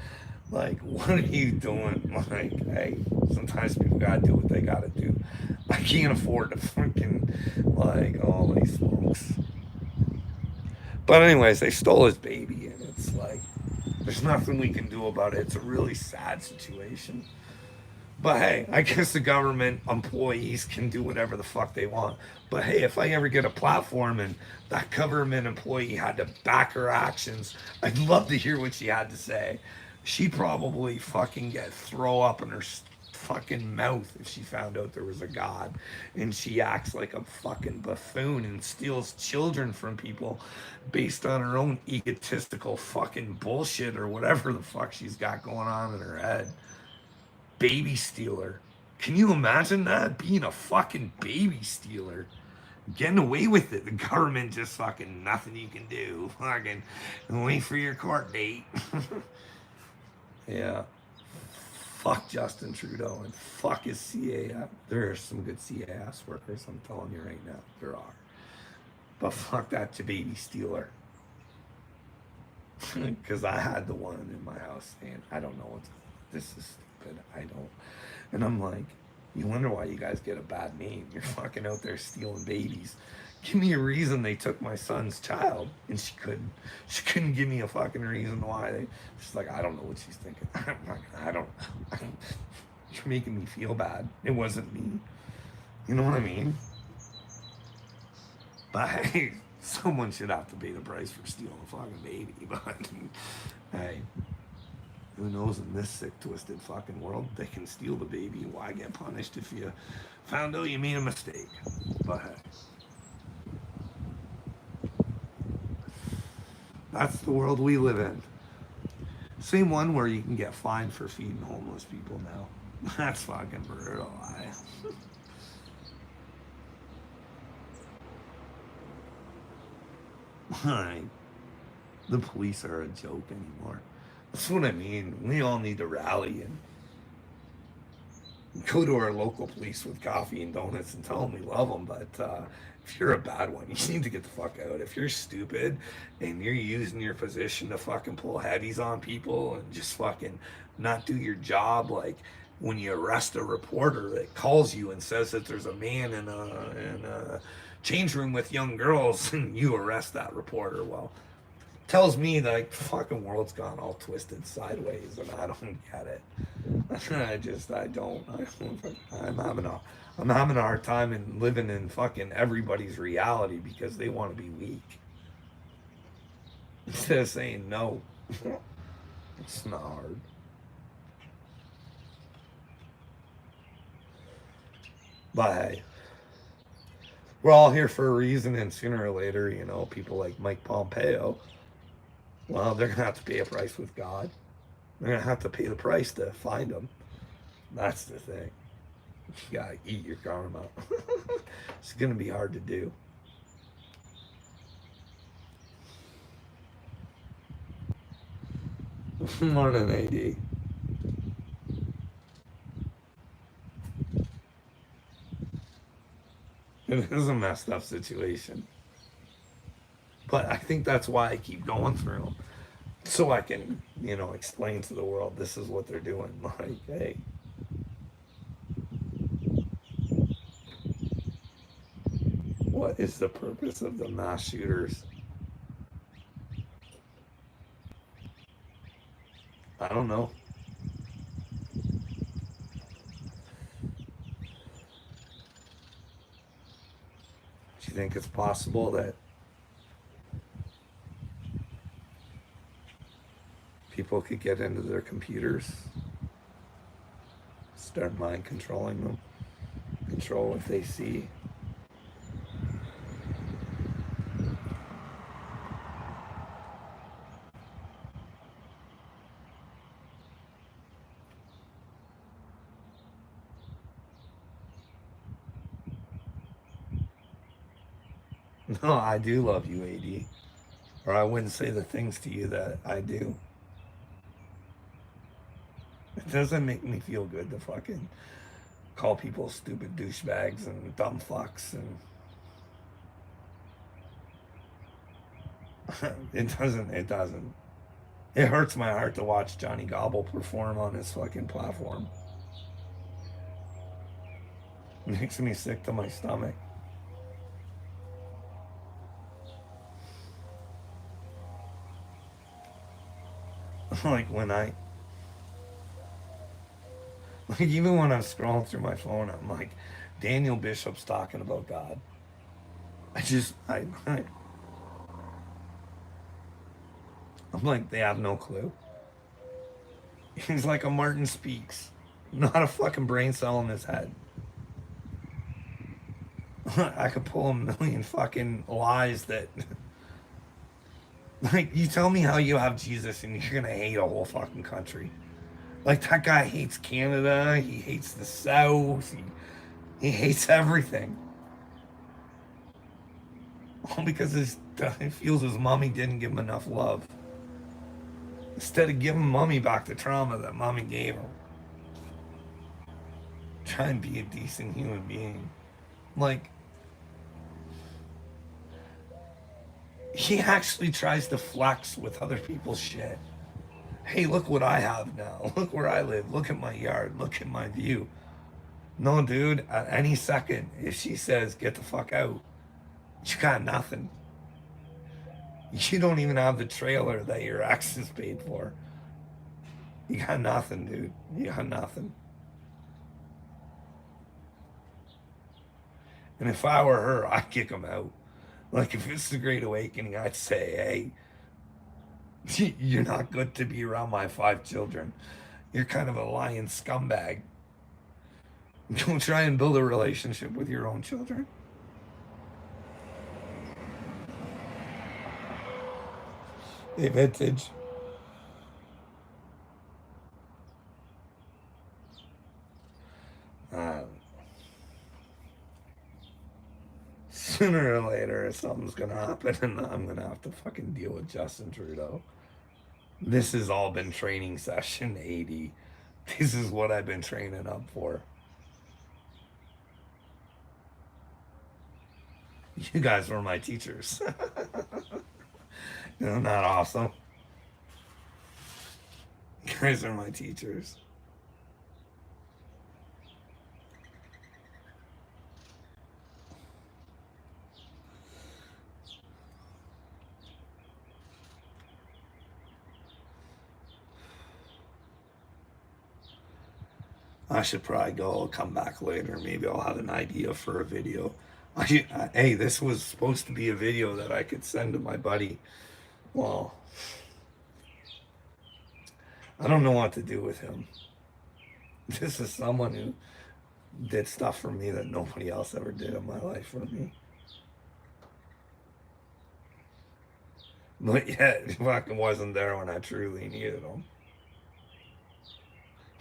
like, what are you doing? Like, hey, sometimes people gotta do what they gotta do. I can't afford to freaking like, holy smokes. But anyways, they stole his baby, and it's like, there's nothing we can do about it. It's a really sad situation. But hey, I guess the government employees can do whatever the fuck they want. But hey, if I ever get a platform and that government employee had to back her actions, I'd love to hear what she had to say. She'd probably fucking get throw up in her fucking mouth if she found out there was a God. And she acts like a fucking buffoon and steals children from people based on her own egotistical fucking bullshit or whatever the fuck she's got going on in her head. Baby stealer. Can you imagine that? Being a fucking baby stealer. Getting away with it. The government just fucking nothing you can do. Fucking wait for your court date. Yeah. Fuck Justin Trudeau and fuck his CAS. There are some good CAS workers, I'm telling you right now. There are. But fuck that baby stealer. Because I had the one in my house saying, I don't know what's this is stupid. I don't. And I'm like, you wonder why you guys get a bad name. You're fucking out there stealing babies. Give me a reason they took my son's child. And she couldn't. She couldn't give me a fucking reason why. She's like, I don't know what she's thinking. I don't. You're making me feel bad. It wasn't me. You know what I mean? But hey, someone should have to pay the price for stealing a fucking baby. But hey, who knows, in this sick, twisted fucking world, they can steal the baby. Why get punished if you found out you made a mistake? But hey, that's the world we live in. Same one where you can get fined for feeding homeless people now. That's fucking brutal. The police are a joke anymore. That's what I mean. We all need to rally and go to our local police with coffee and donuts and tell them we love them. But if you're a bad one, you need to get the fuck out. If you're stupid and you're using your position to fucking pull heavies on people and just fucking not do your job, like when you arrest a reporter that calls you and says that there's a man in a change room with young girls and you arrest that reporter, well, tells me that the fucking world's gone all twisted sideways and I don't get it. I'm having a hard time in living in fucking everybody's reality because they want to be weak. Instead of saying no. It's not hard. But hey, we're all here for a reason, and sooner or later, people like Mike Pompeo, well, they're going to have to pay a price with God. They're going to have to pay the price to find him. That's the thing. You gotta eat your karma. It's gonna be hard to do. Morning, AD. It is a messed up situation. But I think that's why I keep going through them. So I can, explain to the world this is what they're doing. Like, hey. What is the purpose of the mass shooters? I don't know. Do you think it's possible that people could get into their computers, start mind controlling them, control what they see? No, I do love you, AD. Or I wouldn't say the things to you that I do. It doesn't make me feel good to fucking call people stupid douchebags and dumb fucks, and it doesn't. It hurts my heart to watch Johnny Gobble perform on his fucking platform. It makes me sick to my stomach. Like even when I'm scrolling through my phone, I'm like, Daniel Bishop's talking about God. I'm like, they have no clue. He's like a Martin Speaks, not a fucking brain cell in his head. I could pull a million fucking lies that, like, you tell me how you have Jesus and you're gonna hate a whole fucking country. Like, that guy hates Canada, he hates the South, he hates everything. All because he feels his mommy didn't give him enough love. Instead of giving mommy back the trauma that mommy gave him. Try and be a decent human being. Like, he actually tries to flex with other people's shit. Hey, look what I have now. Look where I live. Look at my yard. Look at my view. No, dude, at any second, if she says, get the fuck out, you got nothing. You don't even have the trailer that your ex is paid for. You got nothing, dude. You got nothing. And if I were her, I'd kick him out. Like, if it's the Great Awakening, I'd say, hey, you're not good to be around my 5 children. You're kind of a lying scumbag. Don't try and build a relationship with your own children. Hey, Vintage. Sooner or later, something's gonna happen, and I'm gonna have to fucking deal with Justin Trudeau. This has all been training session 80. This is what I've been training up for. You guys were my teachers. Isn't that awesome? You guys are my teachers. I should probably go come back later. Maybe I'll have an idea for a video. Hey, this was supposed to be a video that I could send to my buddy. Well, I don't know what to do with him. This is someone who did stuff for me that nobody else ever did in my life for me. But yet, he fucking wasn't there when I truly needed him.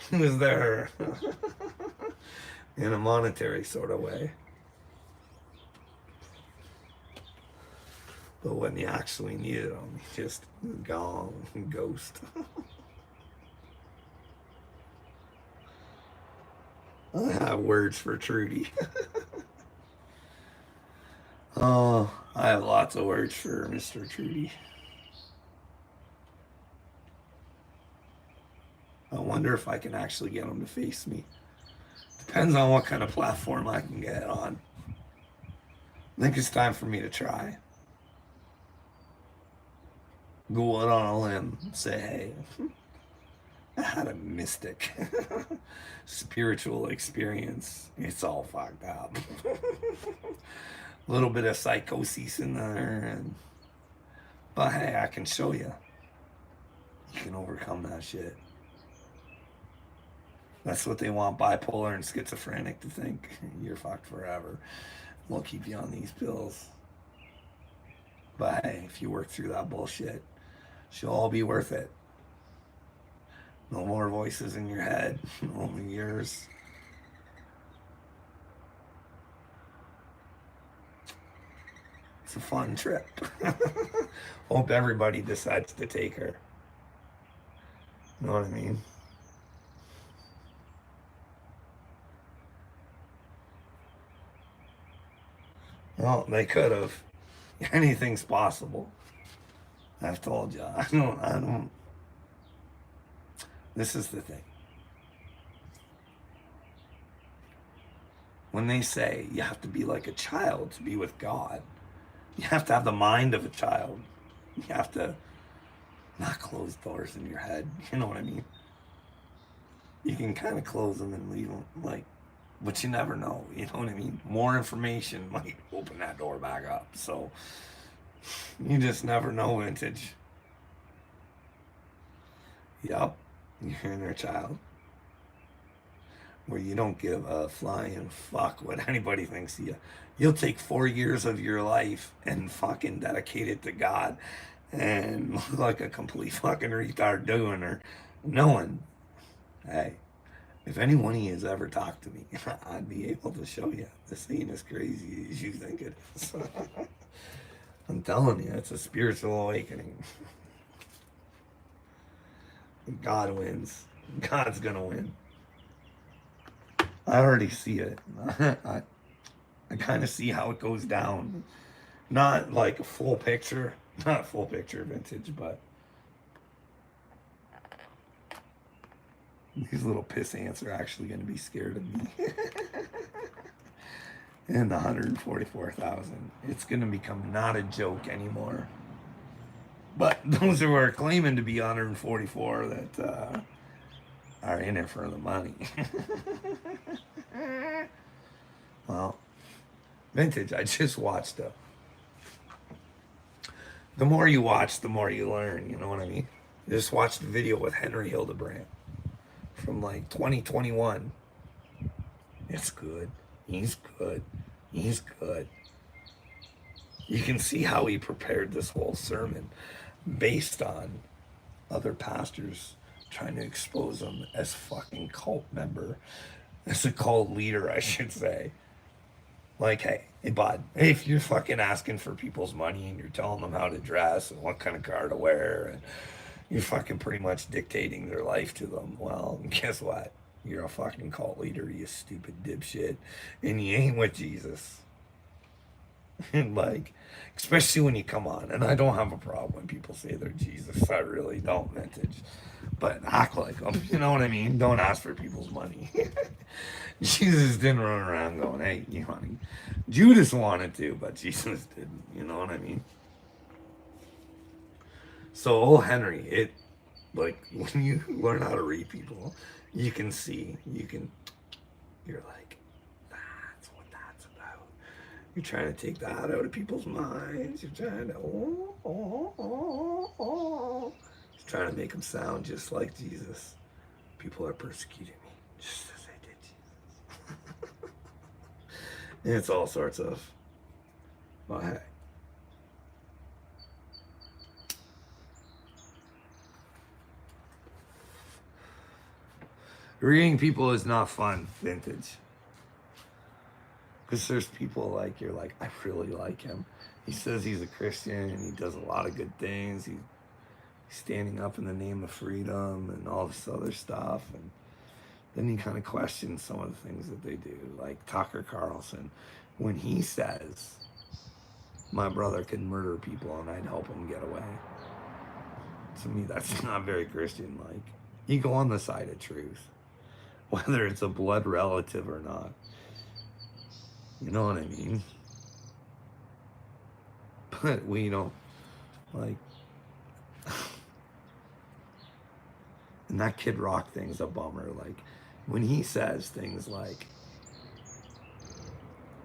He was there in a monetary sort of way. But when you actually needed them, you just gone, ghost. I have words for Trudy. Oh, I have lots of words for Mr. Trudy. I wonder if I can actually get him to face me. Depends on what kind of platform I can get on. I think it's time for me to try. Go out on a limb, say, hey, I had a mystic spiritual experience. It's all fucked up. A little bit of psychosis in there, but hey, I can show you. You can overcome that shit. That's what they want bipolar and schizophrenic to think. You're fucked forever. We'll keep you on these pills. But hey, if you work through that bullshit, she'll all be worth it. No more voices in your head, only yours. It's a fun trip. Hope everybody decides to take her. You know what I mean? Well, they could have. Anything's possible. I've told you. I don't. This is the thing. When they say you have to be like a child to be with God, you have to have the mind of a child. You have to not close doors in your head. You know what I mean? You can kind of close them and leave them, like, but you never know. You know what I mean? More information might open that door back up. So you just never know, Vintage. Yup, you're inner child. Where you don't give a flying fuck what anybody thinks of you. You'll take 4 years of your life and fucking dedicate it to God and look like a complete fucking retard doing her, knowing, hey, if any one of you has ever talked to me, I'd be able to show you this ain't as crazy as you think it is. I'm telling you, it's a spiritual awakening. God wins. God's gonna win. I already see it. I kind of see how it goes down. Not like a full picture, not full picture Vintage, but these little piss ants are actually going to be scared of me. And the 144,000. It's going to become not a joke anymore. But those who are claiming to be 144 that are in it for the money. Well, Vintage, I just watched the more you watch, the more you learn, you know what I mean? I just watched a video with Henry Hildebrandt from like 2021. It's good. He's good. He's good. You can see how he prepared this whole sermon based on other pastors trying to expose him as fucking cult member, as a cult leader, I should say. Like, hey, bud, if you're fucking asking for people's money and you're telling them how to dress and what kind of car to wear, and you're fucking pretty much dictating their life to them, well, guess what? You're a fucking cult leader, you stupid dipshit, and you ain't with Jesus. And like, especially when you come on, and I don't have a problem when people say they're Jesus. I really don't, Vintage. But act like them, you know what I mean? Don't ask for people's money. Jesus didn't run around going, hey, you honey. Judas wanted to, but Jesus didn't, you know what I mean? So old Henry, it, like, when you learn how to read people, you can see, you're like, that's what that's about. You're trying to take that out of people's minds. You're trying to, He's trying to make them sound just like Jesus. People are persecuting me, just as they did Jesus. And it's all sorts of, well, hey. Reading people is not fun, Vintage. Because there's people like, you're like, I really like him. He says he's a Christian and he does a lot of good things. He's standing up in the name of freedom and all this other stuff. And then you kind of question some of the things that they do. Like Tucker Carlson, when he says, my brother can murder people and I'd help him get away. To me, that's not very Christian-like. You go on the side of truth, whether it's a blood relative or not. You know what I mean? But we don't, like, and that Kid Rock thing's a bummer. Like, when he says things like,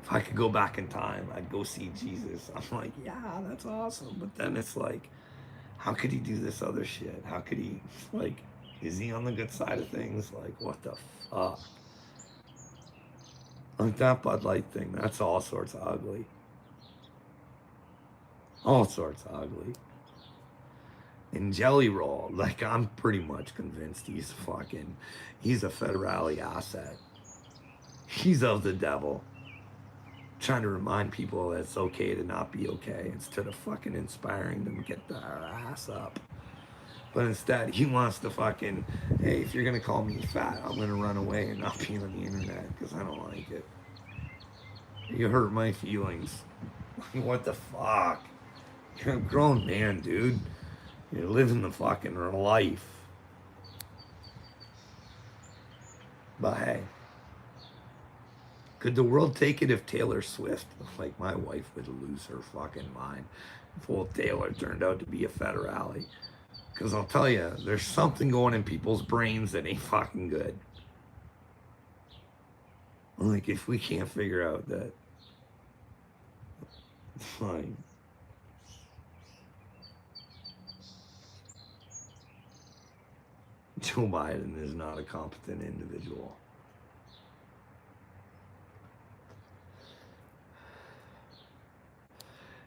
if I could go back in time, I'd go see Jesus. I'm like, yeah, that's awesome. But then it's like, how could he do this other shit? How could he, like, is he on the good side of things? Like, what the fuck? Like that Bud Light thing, that's all sorts of ugly. All sorts of ugly. And Jelly Roll, like, I'm pretty much convinced he's a federale asset. He's of the devil. Trying to remind people that it's okay to not be okay instead of fucking inspiring them to get their ass up. But instead, he wants to fucking, hey, if you're gonna call me fat, I'm gonna run away and not be on the internet because I don't like it. You hurt my feelings. What the fuck? You're a grown man, dude. You're living the fucking life. But hey, could the world take it if Taylor Swift, like my wife would lose her fucking mind if old Taylor turned out to be a federale? Because I'll tell you, there's something going in people's brains that ain't fucking good. Like, if we can't figure out that, fine. Joe Biden is not a competent individual.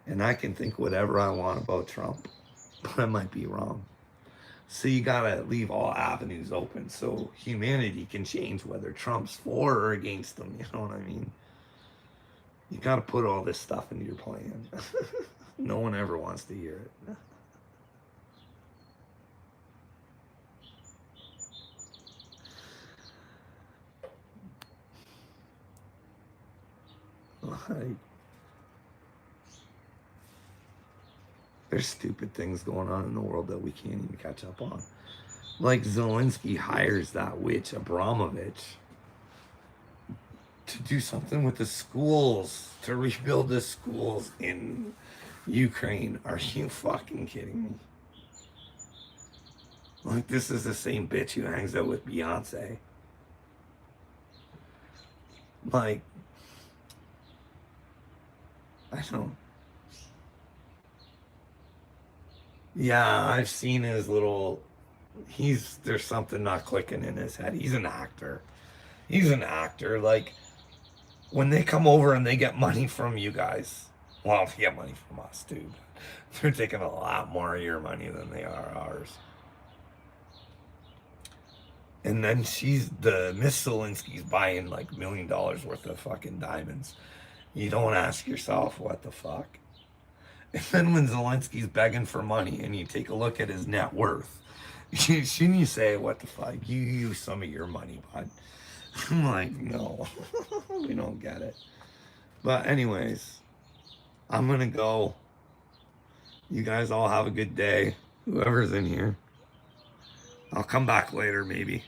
And I can think whatever I want about Trump, but I might be wrong. So you gotta leave all avenues open so humanity can change whether Trump's for or against them, you know what I mean? You gotta put all this stuff into your plan. No one ever wants to hear it. Like, there's stupid things going on in the world that we can't even catch up on. Like Zelensky hires that witch Abramovich to do something with the schools, to rebuild the schools in Ukraine. Are you fucking kidding me? Like, this is the same bitch who hangs out with Beyonce. Like, I don't. Yeah, I've seen his little. There's something not clicking in his head. He's an actor. He's an actor. Like, when they come over and they get money from you guys, well, they get money from us too, but they're taking a lot more of your money than they are ours. And then Miss Zelensky's buying like $1 million worth of fucking diamonds. You don't ask yourself, what the fuck? And then when Zelensky's begging for money and you take a look at his net worth, shouldn't you say, what the fuck? You use some of your money, bud. I'm like, no, we don't get it. But anyways, I'm going to go. You guys all have a good day. Whoever's in here. I'll come back later, maybe.